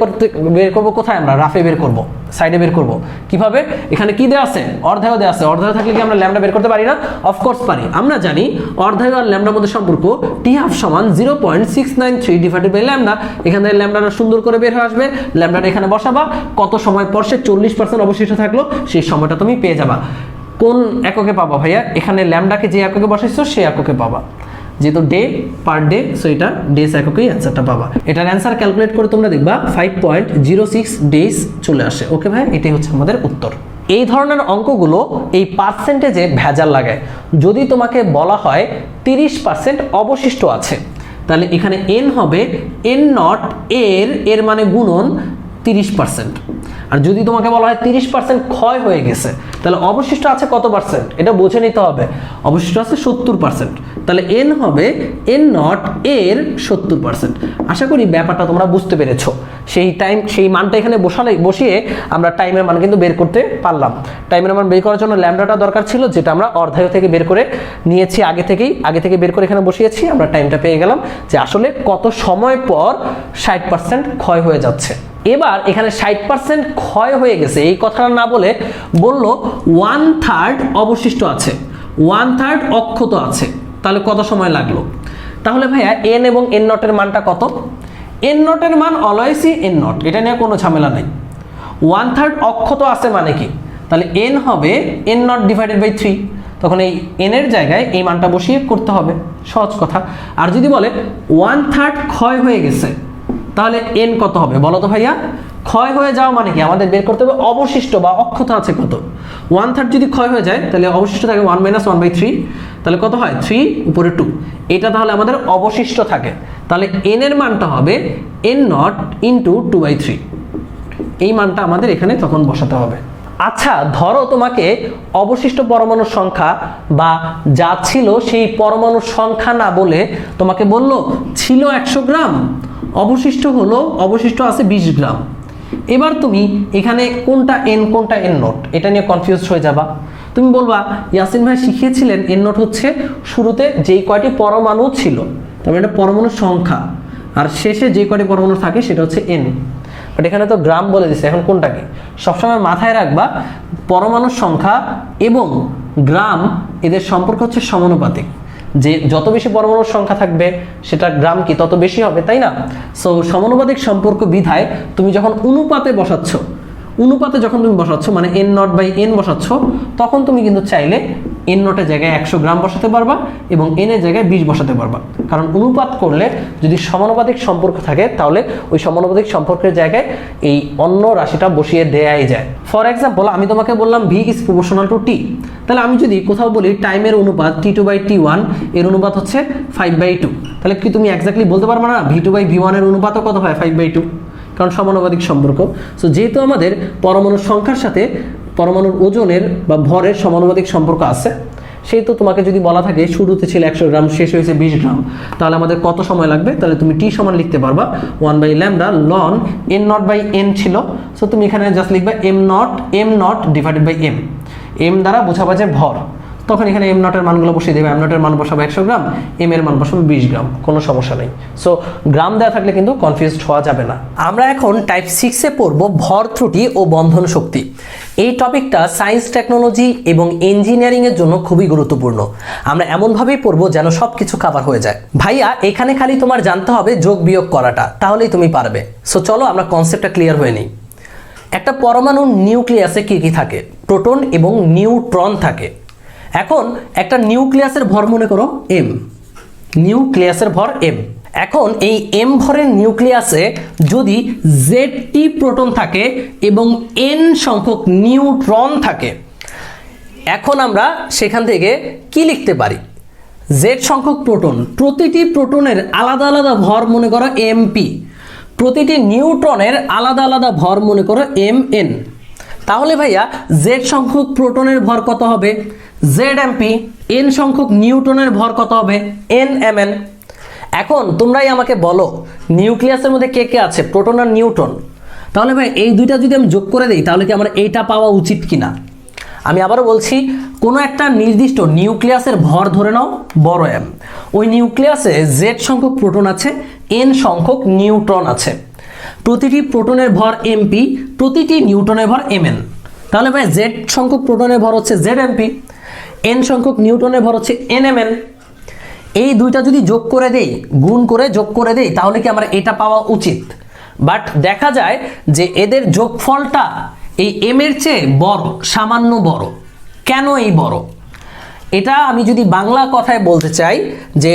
করব কোথায়? আমরা রাফে বের করব, সাইডে বের করব। কিভাবে? এখানে কি দেওয়া আছে? অর্ধায়ু দেওয়া আছে। অর্ধায়ু থাকলে কি আমরা ল্যামডা বের করতে পারি না? অফকোর্স পারি। আমরা জানি অর্ধায়ু আর ল্যামডার মধ্যে সম্পর্ক টি হাফ সমান 0.693 ডিভাইডেড বাই ল্যামডা। এখান থেকে ল্যামডাটা সুন্দর করে বের হয়ে আসবে, ল্যামডাটা এখানে বসাবা, কত সময় পর সে 40% অবশিষ্ট থাকলো সেই সময়টা তুমি পেয়ে যাবা। কোন এককে পাবা ভাইয়া? এখানে ল্যামডাকে যে এককে বসাইছো সেই এককে পাবা, যেহেতু ডে পার ডে, সো এটা ডেজ এককেই অ্যান্সারটা পাবা। এটার অ্যান্সার ক্যালকুলেট করে তোমরা দেখবা 5.06 ডেজ চলে আসে। ওকে ভাই, এটাই হচ্ছে আমাদের উত্তর। এই ধরনের অঙ্কগুলো এই পার্সেন্টেজে ভেজাল লাগায়। যদি তোমাকে বলা হয় 30% অবশিষ্ট আছে, তাহলে এখানে n হবে n নট এর মানে গুণন 30%। আর যদি তোমাকে বলা হয় 30% ক্ষয় হয়ে গেছে, তাহলে অবশিষ্ট আছে কত পার্সেন্ট? এটা বুঝে নিতে হবে। অবশিষ্ট আছে 70%, তাহলে n হবে n নট এর 70%। আশা করি ব্যাপারটা তোমরা বুঝতে পেরেছো। সেই মানটা এখানে বসিয়ে আমরা টাইমের মান কিন্তু বের করতে পারলাম। টাইমের মান বের করার জন্য ল্যামডাটা দরকার ছিল, যেটা আমরা অর্ধায়ু থেকে বের করে নিয়েছি, আগে থেকে বের করে এখানে বসিয়েছি। আমরা টাইমটা পেয়ে গেলাম যে আসলে কত সময় পর 60% ক্ষয় হয়ে যাচ্ছে। এবার এখানে 60% ক্ষয় হয়ে গেছে এই কথাটা না বলে বলল 1/3 অবশিষ্ট আছে, 1/3 অক্ষত আছে, তাহলে কত সময় লাগলো? তাহলে ভাইয়া n এবং n নটের মানটা কত? n নটের মান অলওয়েজই n নট, এটা নিয়ে কোনো ঝামেলা নাই। 1/3 অক্ষত আছে মানে কি? তাহলে n হবে n নট ডিভাইডেড বাই 3, তখন এই n এর জায়গায় এই মানটা বসিয়ে করতে হবে, সহজ কথা। আর যদি বলে 1/3 ক্ষয় হয়ে গেছে, তাহলে n কত হবে বলো তো ভাইয়া? ক্ষয় হয়ে যাওয়া মানে কি? আমাদের বের করতে হবে অবশিষ্ট বা অক্ষত আছে কত। 1/3 যদি ক্ষয় হয়ে যায় তাহলে অবশিষ্ট থাকে 1 - 1/3, তাহলে কত হয়? 3 উপরে 2, এটা তাহলে আমাদের অবশিষ্ট থাকে। তাহলে n এর মানটা হবে n নট ইন্টু 2/3। এই মানটা আমাদের এখানে তখন বসাতে হবে। আচ্ছা, ধরো তোমাকে অবশিষ্ট পরমাণুর সংখ্যা বা যা ছিল সেই পরমাণুর সংখ্যা না বলে তোমাকে বলল ছিল 100 গ্রাম, অবশিষ্ট আছে 20 গ্রাম। এবার তুমি এখানে কোনটা এন কোনটা এন নট এটা নিয়ে কনফিউজড হয়ে যাবা। তুমি বলবা ইয়াসিন ভাই শিখিয়েছিলেন এন নট হচ্ছে শুরুতে যেই কয়টি পরমাণু ছিল, তবে এটা পরমাণুর সংখ্যা, আর শেষে যে কয়টি পরমাণু থাকে সেটা হচ্ছে এন। বাট এখানে তো গ্রাম বলে দিচ্ছে, এখন কোনটা কি? সবসময় মাথায় রাখবা পরমাণুর সংখ্যা এবং গ্রাম এদের সম্পর্ক হচ্ছে সমানুপাতিক, যে যত বেশি পরমাণুর সংখ্যা থাকবে সেটা গ্রাম কি তত বেশি হবে, তাই না? সো সমানুপাতিক সম্পর্ক বিধায় তুমি যখন অনুপাতে যখন তুমি বসাচ্ছ মানে এন নট বাই এন বসাচ্ছ, তখন তুমি কিন্তু চাইলে এন নটের জায়গায় 100 গ্রাম বসাতে পারবা এবং এন এর জায়গায় 20 বসাতে পারবা। কারণ অনুপাত করলে যদি সমানুপাতিক সম্পর্ক থাকে তাহলে ওই সমানুপাতিক সম্পর্কের জায়গায় এই অন্য রাশিটা বসিয়ে দেয়াই যায়। ফর এক্সাম্পল, আমি তোমাকে বললাম ভি ইজ প্রপোর্শনাল টু টি, তাহলে আমি যদি কোথাও বলি টাইমের অনুপাত T2/T1 এর অনুপাত হচ্ছে 5/2, তাহলে কি তুমি এক্স্যাক্টলি বলতে পারবে না V2/V1 এর অনুপাতও কত হয় 5/2, কারণ সমানুপাতিক সম্পর্ক। সো যেহেতু আমাদের পরমাণুর সংখ্যার সাথে পরমাণুর ওজনের বা ভরের সমানুপাতিক সম্পর্ক আছে, সেহেতু তোমাকে যদি বলা থাকে শুরুতে ছিল 100 গ্রাম, শেষ হয়েছে 20 গ্রাম, তাহলে আমাদের কত সময় লাগবে? তাহলে তুমি টি সমান লিখতে পারবা 1/λ ln n not by n ছিল। সো তুমি এখানে জাস্ট লিখবে m not divided by m, m দ্বারা বোঝাবা যে ভর, তখন এখানে এম নটের মানগুলো বসিয়ে দেবে। এম নটের মান বসাবে 100 গ্রাম, এম এর মান বসাবে 20 গ্রাম, কোনো সমস্যা নেই। সো গ্রাম দেওয়া থাকলে কিন্তু কনফিউজড হওয়া যাবে না। আমরা এখন টাইপ 6-এ পড়ব ভর ত্রুটি ও বন্ধন শক্তি। এই টপিকটা সায়েন্স, টেকনোলজি এবং ইঞ্জিনিয়ারিং এর জন্য খুবই গুরুত্বপূর্ণ। আমরা এমনভাবেই পড়বো যেন সব কিছু কভার হয়ে যায়। ভাইয়া, এখানে খালি তোমার জানতে হবে যোগ বিয়োগ করাটা, তাহলেই তুমি পারবে। সো চলো আমরা কনসেপ্টটা ক্লিয়ার হয়ে নিই। একটা পরমাণুর নিউক্লিয়াসে কি কি থাকে? প্রোটন এবং নিউট্রন থাকে। এখন একটা নিউক্লিয়াসের ভর মনে করো m, নিউক্লিয়াসের ভর m। এখন এই m ভরের নিউক্লিয়াসে যদি zT প্রোটন থাকে এবং n সংখ্যক নিউট্রন থাকে, এখন আমরা সেখান থেকে কি লিখতে পারি? z সংখ্যক প্রোটন, প্রতিটি প্রোটনের আলাদা আলাদা ভর মনে করো mp, প্রতিটি নিউট্রনের আলাদা আলাদা ভর মনে করো mn। তাহলে ভাইয়া z সংখ্যক প্রোটনের ভর কত হবে? zmp। n সংখ্যক নিউটনের ভর কত হবে? nmn। এখন তোমরাই আমাকে বলো নিউক্লিয়াসের মধ্যে কে কে আছে? প্রোটন আর নিউট্রন। তাহলে ভাই এই দুইটা যদি আমি যোগ করে দিই তাহলে কি আমার এইটা পাওয়া উচিত কিনা? আমি আবারও বলছি, কোনো একটা নির্দিষ্ট নিউক্লিয়াসের ভর ধরে নাও বড় m, ওই নিউক্লিয়াসে z সংখ্যক প্রোটন আছে, n সংখ্যক নিউট্রন আছে, প্রতিটি প্রোটনের ভর mp, প্রতিটি নিউটনের ভর mn। তাহলে ভাই z সংখ্যক প্রোটনের ভর হচ্ছে zmp, n সংখ্যক নিউটনের ভর হচ্ছে nmn। এই দুইটা যদি যোগ করে দেই, গুণ করে যোগ করে দেই, তাহলে কি আমার এটা পাওয়া উচিত? বাট দেখা যায় যে এদের যোগফলটা এই m এর চেয়ে বড়, সামান্য বড়। কেন এই বড়? এটা আমি যদি বাংলা কথায় বলতে চাই যে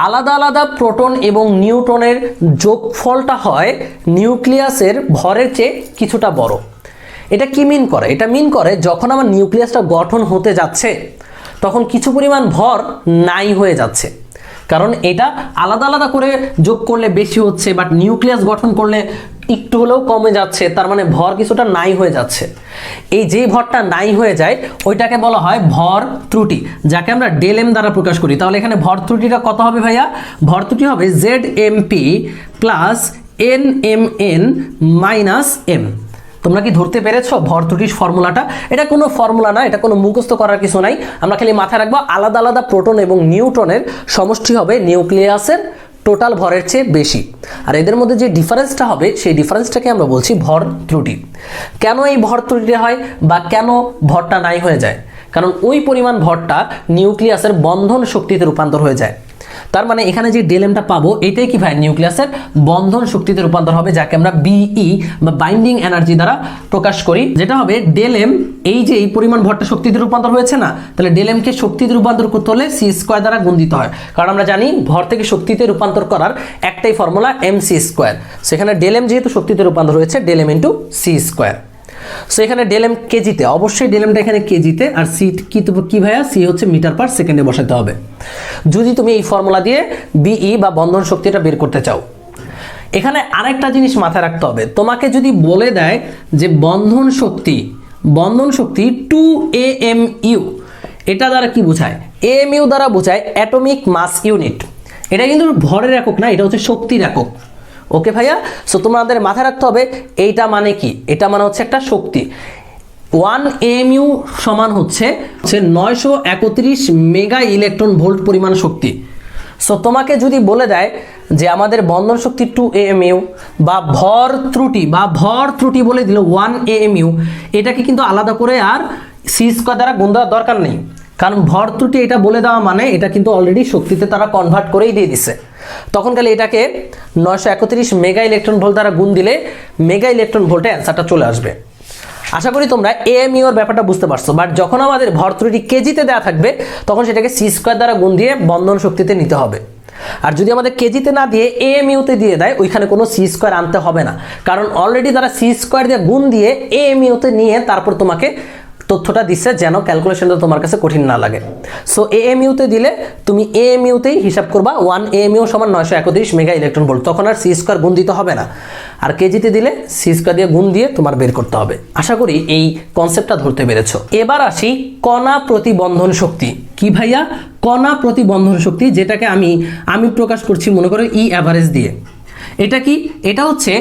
আলাদা আলাদা প্রোটন এবং নিউট্রনের যোগফলটা হয় নিউক্লিয়াসের ভরের চেয়ে কিছুটা বড়। এটা কি মিন করে? এটা মিন করে যখন আমার নিউক্লিয়াসটা গঠন হতে যাচ্ছে তখন কিছু পরিমাণ ভর নাই হয়ে যাচ্ছে, কারণ এটা আলাদা আলাদা করে যোগ করলে বেশি হচ্ছে, বাট নিউক্লিয়াস গঠন করলে একটু হলেও কমে যাচ্ছে, তার মানে ভর কিছুটা নাই হয়ে যাচ্ছে। এই যে ভরটা নাই হয়ে যায় ওইটাকে বলা হয় ভর ত্রুটি, যাকে আমরা ΔM দ্বারা প্রকাশ করি। তাহলে এখানে ভর ত্রুটিটা কত হবে ভাইয়া? ভর ত্রুটি হবে ZMP plus NMN minus M। তোমরা কি ধরতে পেরেছো ভর ত্রুটির ফর্মুলাটা? এটা কোনো ফর্মুলা না, এটা কোনো মুখস্থ করার কিছু নাই। আমরা খালি মাথায় রাখবো আলাদা আলাদা প্রোটন এবং নিউট্রনের সমষ্টি হবে নিউক্লিয়াসের টোটাল ভরের চেয়ে বেশি, আর এদের মধ্যে যে ডিফারেন্সটা হবে সেই ডিফারেন্সটাকে আমরা বলছি ভর ত্রুটি। কেন এই ভর ত্রুটিটা হয় বা কেন ভরটা নাই হয়ে যায়? কারণ ওই পরিমাণ ভরটা নিউক্লিয়াসের বন্ধন শক্তিতে রূপান্তর হয়ে যায়। তার মানে এখানে যে ΔMটা পাবো এটাই কি ভাই? নিউক্লিয়াসের বন্ধন শক্তিতে রূপান্তর হবে, যাকে আমরা BE বা বাইন্ডিং এনার্জি দ্বারা প্রকাশ করি, যেটা হবে ΔM। এই যে এই পরিমাণ ভরটা শক্তিতে রূপান্তর হয়েছে না, তাহলে ΔM কে শক্তিতে রূপান্তর করতে হলে c² দ্বারা গুণ দিতে হয়, কারণ আমরা জানি ভর থেকে শক্তিতে রূপান্তর করার একটাই ফর্মুলা mc²। সেখানে ΔM যেহেতু শক্তিতে রূপান্তর হয়েছে ΔM × c²। সো এখানে ΔM কেজিতে, অবশ্যই ΔMটা এখানে কেজিতে, আর সি কি ভাইয়া? সি হচ্ছে মিটার পার সেকেন্ডে বসাতে হবে যদি তুমি এই ফর্মুলা দিয়ে BE বা বন্ধন শক্তিটা বের করতে চাও। এখানে আরেকটা জিনিস মাথায় রাখতে হবে, তোমাকে যদি বলে দেয় যে বন্ধন শক্তি 2 AMU, এটা দ্বারা কি বোঝায়? AMU দ্বারা বোঝায় অ্যাটমিক মাস ইউনিট। এটা কিন্তু ভরের একক না, এটা হচ্ছে শক্তির একক। ওকে ভাইয়া, সো তোমাদের মাথায় রাখতে হবে এইটা মানে কি, এটা মানে হচ্ছে একটা শক্তি। 1 AMU সমান হচ্ছে 931 মেগা ইলেকট্রন ভোল্ট পরিমাণ শক্তি। সো তোমাকে যদি বলে দেয় যে আমাদের বন্ধন শক্তি 2 AMU বা ভর ত্রুটি বলে দিল 1 AMU, এটাকে কিন্তু আলাদা করে আর c² দ্বারা গুণ দেওয়ার দরকার নেই, কারণ ভর ত্রুটি এটা বলে দেওয়া মানে এটা কিন্তু অলরেডি শক্তিতে তারা কনভার্ট করেই দিয়ে দিছে। তখন গেলে এটাকে 931 মেগা ইলেকট্রন ভোল্ট দ্বারা গুণ দিলে মেগা ইলেকট্রন ভোল্টে অ্যান্সারটা চলে আসবে। আশা করি তোমরা AMU এর ব্যাপারটা বুঝতে পারছো। বাট যখন আমাদের ভর ত্রুটি কেজিতে দেওয়া থাকবে তখন সেটাকে c² দ্বারা গুণ দিয়ে বন্ধন শক্তিতে নিতে হবে। আর যদি আমাদের কেজিতে না দিয়ে AMU তে দিয়ে দেয়, ওইখানে কোনো c² আনতে হবে না, কারণ অলরেডি তারা c² দিয়ে গুণ দিয়ে AMU তে নিয়ে তারপর তোমাকে তথ্যটা দিচ্ছে, যেন ক্যালকুলেশনটা তোমার কাছে কঠিন না লাগে। সো AMU তে দিলে তুমি AMU তেই হিসাব করবা, 1 AMU সমান 931 মেগা ইলেকট্রন ভোল্ট, তখন আর c² গুণ দিতে হবে না। আর কেজিতে দিলে c² দিয়ে গুণ দিয়ে তোমার বের করতে হবে। আশা করি এই কনসেপ্টটা ধরতে পেরেছো। এবার আসি কণা প্রতিবন্ধন শক্তি। কি ভাইয়া? কণা প্রতিবন্ধন শক্তি, যেটাকে আমি প্রকাশ করছি মনে করো E অ্যাভারেজ দিয়ে। এটা কি? এটা হচ্ছে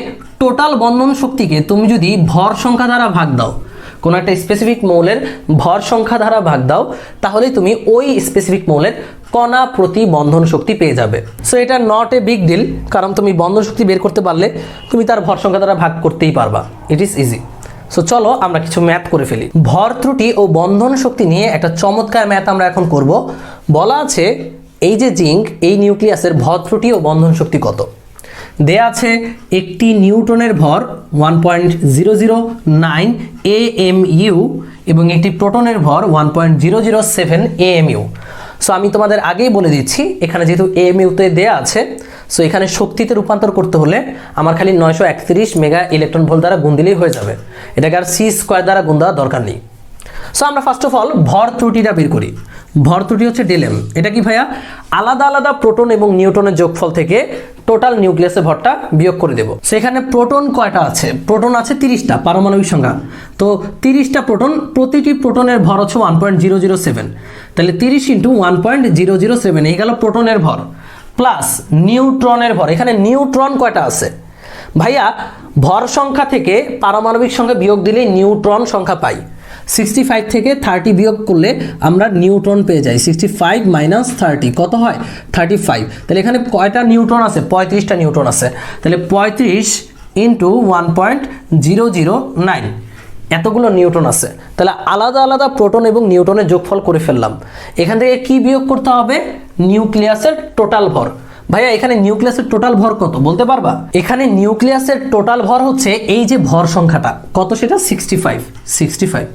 টোটাল বন্ধন শক্তিকে তুমি যদি ভর সংখ্যা দ্বারা ভাগ দাও, কোনো একটা স্পেসিফিক মৌলের ভর সংখ্যা দ্বারা ভাগ দাও, তাহলে তুমি ওই স্পেসিফিক মৌলের কণা প্রতি বন্ধন শক্তি পেয়ে যাবে। সো এটা নট এ বিগ ডিল, কারণ তুমি বন্ধন শক্তি বের করতে পারলে তুমি তার ভর সংখ্যা দ্বারা ভাগ করতেই পারবা। It is easy. সো চলো আমরা কিছু ম্যাথ করে ফেলি। ভর ত্রুটি ও বন্ধন শক্তি নিয়ে একটা চমৎকার ম্যাথ আমরা এখন করব। বলা আছে এই যে জিঙ্ক, এই নিউক্লিয়াসের ভর ত্রুটি ও বন্ধন শক্তি কত দেয়া আছে। একটি নিউটনের ভর 1.009 AMU এবং একটি প্রোটনের ভর 1.007 AMU। সো আমি তোমাদের আগেই বলে দিচ্ছি, এখানে যেহেতু AMU তে দেয়া আছে, সো এখানে শক্তিতে রূপান্তর করতে হলে আমার খালি 931 মেগা ইলেকট্রন ভোল্ট দ্বারা গুণ দিলেই হয়ে যাবে, এটাকে আর c² দ্বারা গুণ দেওয়ার দরকার নেই। সো আমরা ফার্স্ট অফ অল ভর ত্রুটিটা বের করি। ভর ত্রুটি হচ্ছে ΔM। এটা কি ভাইয়া? আলাদা আলাদা প্রোটন এবং নিউটনের যোগফল থেকে টোটাল নিউক্লিয়াসের ভরটা বিয়োগ করে দেব। সেখানে প্রোটন কয়টা আছে? প্রোটন আছে 30টা, পারমাণবিক সংখ্যা। তো 30টা প্রোটন, প্রতিটি প্রোটনের ভর হচ্ছে 1.007, তাহলে 30 × 1.007 এই গেল প্রোটনের ভর, প্লাস নিউট্রনের ভর। এখানে নিউট্রন কয়টা আছে ভাইয়া? ভর সংখ্যা থেকে পারমাণবিক সংখ্যা বিয়োগ দিলেই নিউট্রন সংখ্যা পাই। 65 থেকে 30 বিয়োগ করলে আমরা নিউট্রন পেয়ে যাই। 65 - 30 কত হয়? 35। তাহলে এখানে কয়টা নিউট্রন আছে? 35টা নিউট্রন আছে। তাহলে 35 × 1.009 এতগুলো নিউট্রন আছে। তাহলে আলাদা আলাদা প্রোটন এবং নিউট্রনের যোগফল করে ফেললাম। এখান থেকে কি বিয়োগ করতে হবে? নিউক্লিয়াসের টোটাল ভর। ভাইয়া এখানে নিউক্লিয়াসের টোটাল ভর কত বলতে পারবা? এখানে নিউক্লিয়াসের টোটাল ভর হচ্ছে এই যে ভর সংখ্যাটা কত, সেটা 65।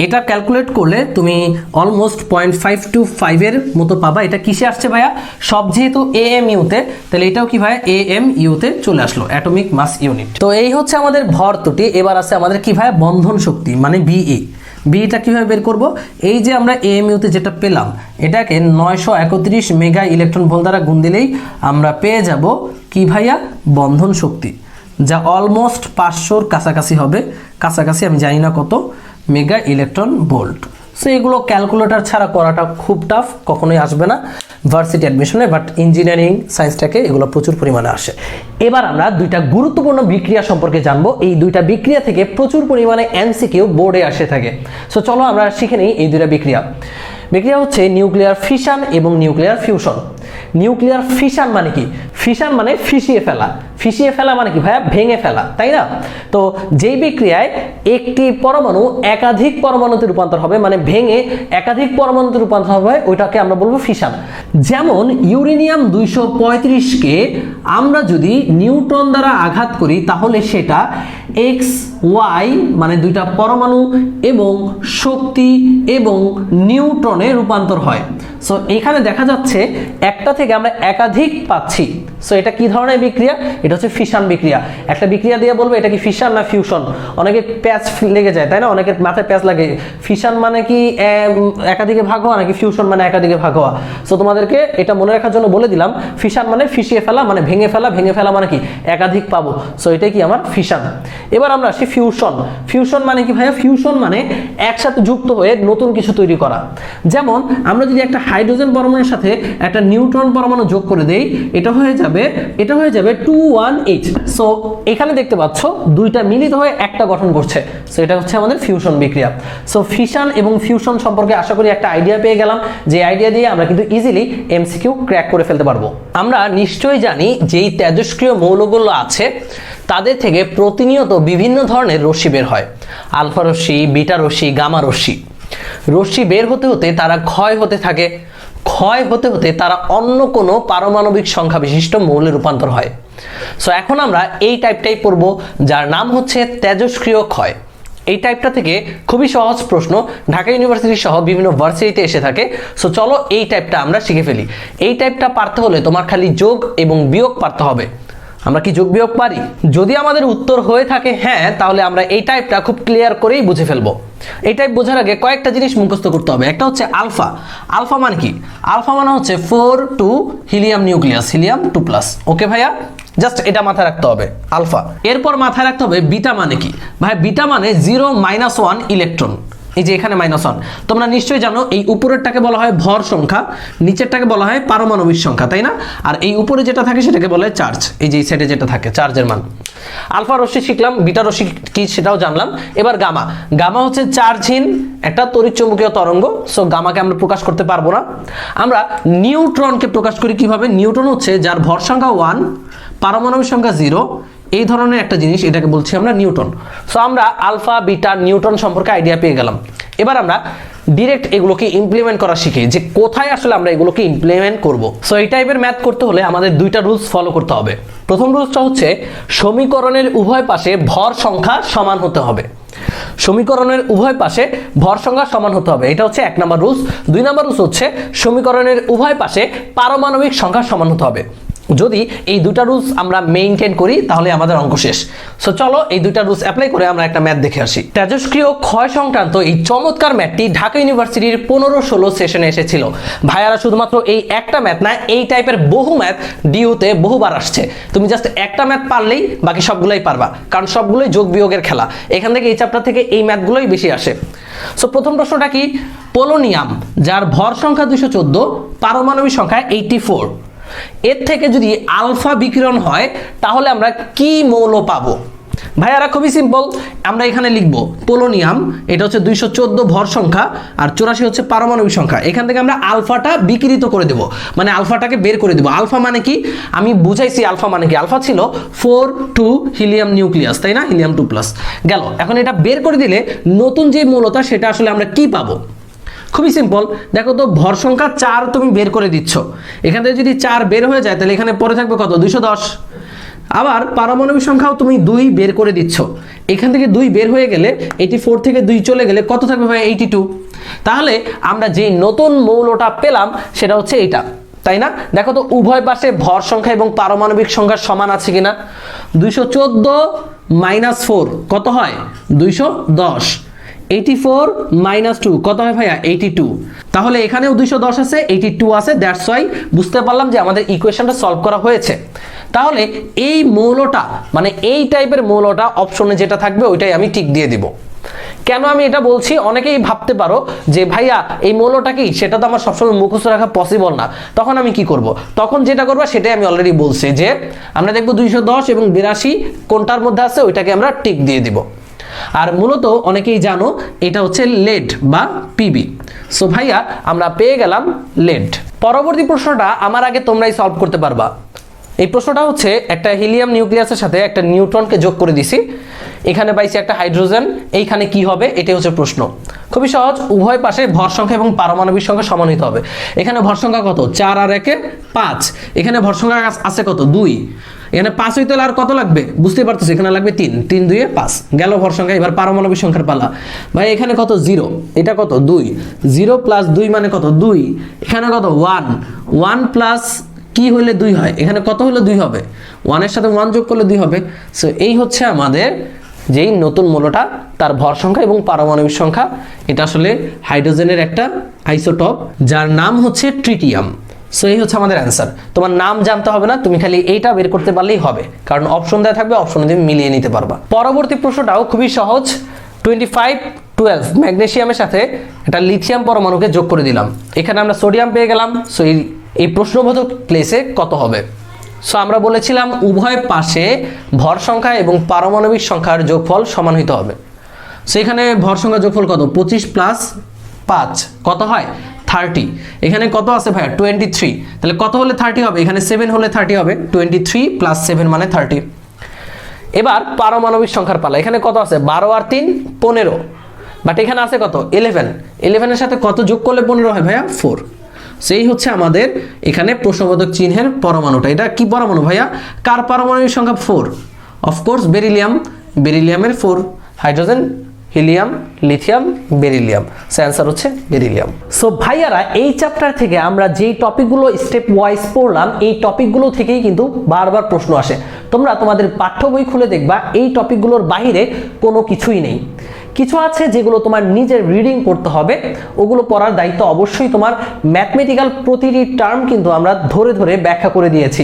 এটা ক্যালকুলেট করলে তুমি অলমোস্ট 0.525 এর মতো পাবা। এটা কিসে আসছে ভাইয়া? সব যেহেতু AMU তে, তাহলে এটাও কি ভাইয়া AMU তে চলে আসলো, অ্যাটমিক মাস ইউনিট। তো এই হচ্ছে আমাদের ভর ত্রুটি। এবার আছে আমাদের কি ভাইয়া? বন্ধন শক্তি মানে BE টা কিভাবে বের করব? এই যে আমরা AMU তে যেটা পেলাম, এটাকে 931 মেগা ইলেকট্রন ভোল্ট দ্বারা গুণ দিলেই আমরা পেয়ে যাব কি ভাইয়া? বন্ধন শক্তি, যা অলমোস্ট 500-র কাছাকাছি হবে। কাছাকাছি আমি জানি না কত মেগা ইলেকট্রন ভোল্ট। সো এগুলো ক্যালকুলেটর ছাড়া করাটা খুব টাফ, কখনোই আসবে না ভার্সিটি অ্যাডমিশনে, বাট ইঞ্জিনিয়ারিং সায়েন্সটাকে এগুলো প্রচুর পরিমাণে আসে। এবার আমরা দুইটা গুরুত্বপূর্ণ বিক্রিয়া সম্পর্কে জানবো। এই দুইটা বিক্রিয়া থেকে প্রচুর পরিমাণে MCQ বোর্ডে আসে থাকে। সো চলো আমরা শিখে নিই এই দুইটা বিক্রিয়া। বিক্রিয়া হচ্ছে নিউক্লিয়ার ফিশন এবং নিউক্লিয়ার ফিউশন। নিউক্লিয়ার ফিশন মানে কি? ফিশন মানে ফিশিয়ে ফেলা। ফিশিয়ে ফেলা মানে কি ভাইয়া? ভেঙে ফেলা, তাই না? তো যেই বিক্রিয়ায় একটি পরমাণু একাধিক পরমাণুতে রূপান্তর হবে, মানে ভেঙে একাধিক পরমাণুতে রূপান্তর হবে, ওইটাকে আমরা বলবো ফিশন। যেমন ইউরেনিয়াম 235-কে আমরা যদি নিউট্রন দ্বারা আঘাত করি, তাহলে সেটা XY মানে দুইটা পরমাণু এবং শক্তি এবং নিউট্রনে রূপান্তর হয়। সো এখানে দেখা যাচ্ছে একটা থেকে আমরা একাধিক পাচ্ছি। সো এটা কি ধরনের বিক্রিয়া? এটা হচ্ছে ফিশন বিক্রিয়া। একটা বিক্রিয়া দিয়ে বলবো এটা কি ফিশন না ফিউশন। অনেকে প্যাচ লেগে যায়, তাই না? অনেকের মাথায় প্যাচ লাগে। ফিশন মানে কি একাধিকে ভাগ হওয়া, নাকি ফিউশন মানে একাধিকে ভাগ হওয়া। সো তোমাদেরকে এটা মনে রাখার জন্য বলে দিলাম, ফিশন মানে ফিশিয়ে ফেলা, মানে ভেঙে ফেলা, ভেঙে ফেলা মানে কি একাধিক পাবো। সো এটাই কি আমার ফিশন। এবার আমরা আসি ফিউশন। ফিউশন মানে কি ভাইয়া? ফিউশন মানে একসাথে যুক্ত হয়ে নতুন কিছু তৈরি করা। যেমন আমরা যদি একটা হাইড্রোজেন পরমাণুর সাথে একটা নিউট্রন পরমাণু যোগ করে দেই, এটা হয়ে যাবে 2,1H। সো এখানে দেখতে পাচ্ছ দুইটা মিলিত হয়ে একটা গঠন করছে। সো এটা হচ্ছে আমাদের ফিউশন বিক্রিয়া। সো ফিশন এবং ফিউশন সম্পর্কে আশা করি একটা আইডিয়া পেয়ে গেলাম, যে আইডিয়া দিয়ে আমরা কিন্তু ইজিলি এমসিকিউ ক্র্যাক করে ফেলতে পারবো। আমরা নিশ্চয়ই জানি যে এই তেজস্ক্রিয় মৌলগুলো আছে তাদের থেকে প্রতিনিয়ত বিভিন্ন ধরনের রশ্মি বের হয়। আলফা রশ্মি, বিটা রশ্মি, গামা রশ্মি। রশ্মি বের হতে হতে তারা ক্ষয় হতে থাকে, ক্ষয় হতে হতে তারা অন্য কোনো পারমাণবিক সংখ্যা বিশিষ্ট মৌলে রূপান্তর হয়। সো এখন আমরা এই টাইপটাই পড়ব, যার নাম হচ্ছে তেজস্ক্রিয় ক্ষয়। এই টাইপটা থেকে খুবই সহজ প্রশ্ন ঢাকা ইউনিভার্সিটি সহ বিভিন্ন ভার্সিটিতে এসে থাকে। সো চলো এই টাইপটা আমরা শিখে ফেলি। এই টাইপটা পারতে হলে তোমার খালি যোগ এবং বিয়োগ পারতে হবে। আমরা কি যোগ বিয়োগ পারি? যদি আমাদের উত্তর হয়ে থাকে হ্যাঁ, তাহলে আমরা এই টাইপটা খুব ক্লিয়ার করেই বুঝে ফেলবো। এই টাইপ বোঝার আগে কয়েকটা জিনিস মুখস্থ করতে হবে। একটা হচ্ছে আলফা। আলফা মানে কি? আলফা মানে হচ্ছে 4 হিলিয়াম নিউক্লিয়াস, হিলিয়াম 2+। ওকে ভাইয়া, জাস্ট এটা মাথায় রাখতে হবে আলফা। এরপর মাথায় রাখতে হবে বিটা মানে কি? ভাই বিটা মানে 0-1 ইলেকট্রন। এই যে এখানে -1, তোমরা নিশ্চয়ই জানো এই উপরেরটাকে বলা হয় ভর সংখ্যা, নিচেরটাকে বলা হয় পারমাণবিক সংখ্যা, তাই না? আর এই উপরে যেটা থাকে সেটাকে বলা হয় চার্জ। এই যে এই সাইডে যেটা থাকে চার্জের মান। আলফা রশ্মি শিখলাম, বিটা রশ্মি কি সেটাও জানলাম। এবার গামা। গামা হচ্ছে চার্জহীন একটা তড়িৎচুম্বকীয় তরঙ্গ। সো গামাকে আমরা প্রকাশ করতে পারবো না। আমরা নিউট্রনকে প্রকাশ করি কিভাবে? নিউট্রন হচ্ছে যার ভর সংখ্যা 1, পারমাণবিক সংখ্যা 0, এই ধরনের একটা জিনিস, এটাকে বলছি আমরা নিউটন। সো আমরা আলফা, বিটা, নিউটন সম্পর্কে আইডিয়া পেয়ে গেলাম। এবার আমরা ডিরেক্ট এগুলোকে ইমপ্লিমেন্ট করা শিখি, যে কোথায় আসলে আমরা এগুলোকে ইমপ্লিমেন্ট করব। সো এই টাইপের ম্যাথ করতে হলে আমাদের দুইটা রুলস ফলো করতে হবে। প্রথম রুলসটা হচ্ছে সমীকরণের উভয় পাশে ভর সংখ্যা সমান হতে হবে। সমীকরণের উভয় পাশে ভর সংখ্যা সমান হতে হবে, এটা হচ্ছে 1 নাম্বার রুলস। 2 নাম্বার রুলস হচ্ছে সমীকরণের উভয় পাশে পারমাণবিক সংখ্যা সমান হতে হবে। যদি এই দুটা রুলস আমরা মেইনটেইন করি তাহলে আমাদের অঙ্ক শেষ। সো চলো এই দুটা রুলস অ্যাপ্লাই করে আমরা একটা ম্যাথ দেখে আসি। তেজস্ক্রিয় ক্ষয় সংক্রান্ত এই চমৎকার ম্যাথটি ঢাকা ইউনিভার্সিটির 15-16 সেশনে এসেছিল। ভাইয়ারা শুধুমাত্র এই একটা ম্যাথ না, এই টাইপের বহু ম্যাথ ডিউতে বহুবার আসছে। তুমি জাস্ট একটা ম্যাথ পারলেই বাকি সবগুলোই পারবা, কারণ সবগুলোই যোগ বিয়োগের খেলা। এখান থেকে এই চ্যাপ্টার থেকে এই ম্যাথগুলোই বেশি আসে। সো প্রথম প্রশ্নটা কি? পোলোনিয়াম যার ভর সংখ্যা 214, পারমাণবিক সংখ্যা 84, এর থেকে যদি আলফা বিকিরণ হয় তাহলে আমরা কি মৌল পাবো? ভাইয়ারা খুবই সিম্পল, আমরা এখানে লিখব পোলোনিয়াম, এটা হচ্ছে 214 ভর সংখ্যা আর 84 হচ্ছে পারমাণবিক সংখ্যা। এখান থেকে আমরা আলফাটা বিকৃত করে দেব, মানে আলফাটাকে বের করে দেব। আলফা মানে কি আমি বুঝাইছি। আলফা মানে কি? আলফা ছিল 4 হিলিয়াম নিউক্লিয়াস, তাই না? হিলিয়াম 2+। গেল। এখন এটা বের করে দিলে নতুন যে মৌলটা সেটা আসলে আমরা কি পাবো? খুবই সিম্পল, দেখো তো ভর সংখ্যা 4 তুমি বের করে দিচ্ছ। এখান থেকে যদি 4 বের হয়ে যায় তাহলে এখানে পরে থাকবে কত? 210। আবার পারমাণবিক সংখ্যাও তুমি 2 বের করে দিচ্ছ। এখান থেকে 2 বের হয়ে গেলে 84 থেকে 2 চলে গেলে কত থাকবে ভাই? 82। তাহলে আমরা যে নতুন মৌলটা পেলাম সেটা হচ্ছে এইটা, তাই না? দেখো তো উভয় পাশে ভর সংখ্যা এবং পারমাণবিক সংখ্যা সমান আছে কিনা। 214 - 4 কত হয়? 210। 84 - 2 কত হয় ভাইয়া? 82। তাহলে এখানেও 210 আছে, 82 আছে। দ্যাটস ওয়াই বুঝতে পারলাম যে আমাদের ইকুয়েশনটা সলভ করা হয়েছে। তাহলে এই মৌলটা মানে এই টাইপের মৌলটা অপশনে যেটা থাকবে ওইটাই আমি টিক দিয়ে দিব। কেন আমি এটা বলছি? অনেকেই ভাবতে পারো যে ভাইয়া এই মৌলটা কি, সেটা তো আমার সবসময় মুখস্থ রাখা পসিবল না। তখন আমি কি করব? তখন যেটা করবো সেটাই আমি অলরেডি বলছি, যে আমরা দেখবো 210 এবং 82 কোনটার মধ্যে আছে ওইটাকে আমরা টিক দিয়ে দিব। আর মূলত অনেকেই জানো এটা হচ্ছে লেড বা পিবি। সো ভাইয়া আমরা পেয়ে গেলাম লেড। পরবর্তী প্রশ্নটা আমার আগে তোমরাই সলভ করতে পারবা। এই প্রশ্নটা হচ্ছে একটা হিলিয়াম নিউক্লিয়াসের সাথে একটা নিউট্রনকে যোগ করে দিছি। এখানে পাইছি একটা হাইড্রোজেন, এইখানে কি হবে এটাই হচ্ছে প্রশ্ন। খুবই সহজ, উভয় পাশে ভর সংখ্যা এবং পারমাণবিক সংখ্যা সমান হতে হবে। এখানে ভর সংখ্যা কত, 4 আর 1 5, এখানে ভর সংখ্যা আছে কত 2, এখানে 5 হইতে হলে আর কত লাগবে বুঝতে পারতেছো, এখানে লাগবে 3, 3 2 5 গেল ভর সংখ্যা। এবার পারমাণবিক সংখ্যার পালা। ভাই এখানে কত 0, এটা কত 2, 0 প্লাস 2 মানে কত 2, এখানে কত 1, 1 প্লাস কি হইলে 2 হয়, এখানে কত হলে 2 হবে, 1 এর সাথে 1 যোগ করলে 2 হবে। সো এই হচ্ছে আমাদের যেই নতুন মৌলটা তার ভর সংখ্যা এবং পারমাণবিক সংখ্যা। এটা আসলে হাইড্রোজেনের একটা আইসোটপ যার নাম হচ্ছে ট্রিটিয়াম। সো এই হচ্ছে আমাদের অ্যান্সার। তোমার নাম জানতে হবে না, তুমি খালি এইটা বের করতে পারলেই হবে, কারণ অপশন দেওয়া থাকবে, অপশনে তুমি মিলিয়ে নিতে পারবা। পরবর্তী প্রশ্নটাও খুবই সহজ। 2512 ম্যাগনেসিয়ামের সাথে একটা লিথিয়াম পরমাণুকে যোগ করে দিলাম, এখানে আমরা সোডিয়াম পেয়ে গেলাম। সো এই প্রশ্নবোধক প্লেসে কত হবে? সো আমরা বলেছিলাম উভয় পাশে ভর সংখ্যা এবং পারমাণবিক সংখ্যার যোগফল সমান হইতে হবে। সো এখানে ভর সংখ্যার যোগফল কত, 25 প্লাস 5 কত হয় 30, এখানে কত আছে ভাইয়া 23, তাহলে কত হলে 30 হবে, এখানে 7 হলে 30 হবে, 23 প্লাস 7 মানে 30। এবার পারমাণবিক সংখ্যার পালা। এখানে কত আছে 12 আর 3 15, বাট এখানে আছে কত 11, 11 এর সাথে কত যোগ করলে 15 হয় ভাইয়া 4। সেই হচ্ছে আমাদের এখানে প্রশ্নবোধক চিহ্নের পরমাণুটা। এটা কি পরমাণু ভাইয়া, কার পারমাণবিক সংখ্যা 4? অফকোর্স বেরিলিয়াম, বেরিলিয়ামের 4, hydrogen, helium, lithium, beryllium. So answer হচ্ছে বেরিলিয়াম। সো ভাইয়ারা এই চ্যাপ্টার থেকে আমরা যেই টপিকগুলো স্টেপ ওয়াইজ পড়লাম, এই টপিকগুলো থেকেই কিন্তু বারবার প্রশ্ন আসে। তোমরা তোমাদের পাঠ্য বই খুলে দেখবা এই টপিকগুলোর বাইরে কোনো কিছুই নেই। কিছু আছে যেগুলো তোমার নিজের রিডিং পড়তে হবে, ওগুলো পড়ার দায়িত্ব অবশ্যই তোমার। ম্যাথমেটিক্যাল প্রতিটি টার্ম কিন্তু আমরা ধরে ধরে ব্যাখ্যা করে দিয়েছি।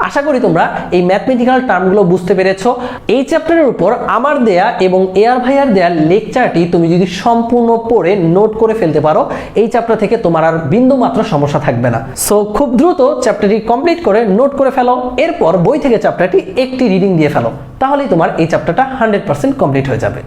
আশা করি তোমরা এই ম্যাথমেটিক্যাল টার্মগুলো বুঝতে পেরেছো। এই চ্যাপ্টারের উপর আমার দেয়া এবং এআর ভাইয়ার দেয়া লেকচারটি তুমি যদি সম্পূর্ণ পড়ে নোট করে ফেলতে পারো, এই চ্যাপ্টার থেকে তোমার আর বিন্দু মাত্র সমস্যা থাকবে না। সো খুব দ্রুত চ্যাপ্টারটি কমপ্লিট করে নোট করে ফেলো, এরপর বই থেকে চ্যাপ্টারটি একটি রিডিং দিয়ে ফেলো, তাহলেই তোমার এই চ্যাপ্টারটা 100% কমপ্লিট হয়ে যাবে।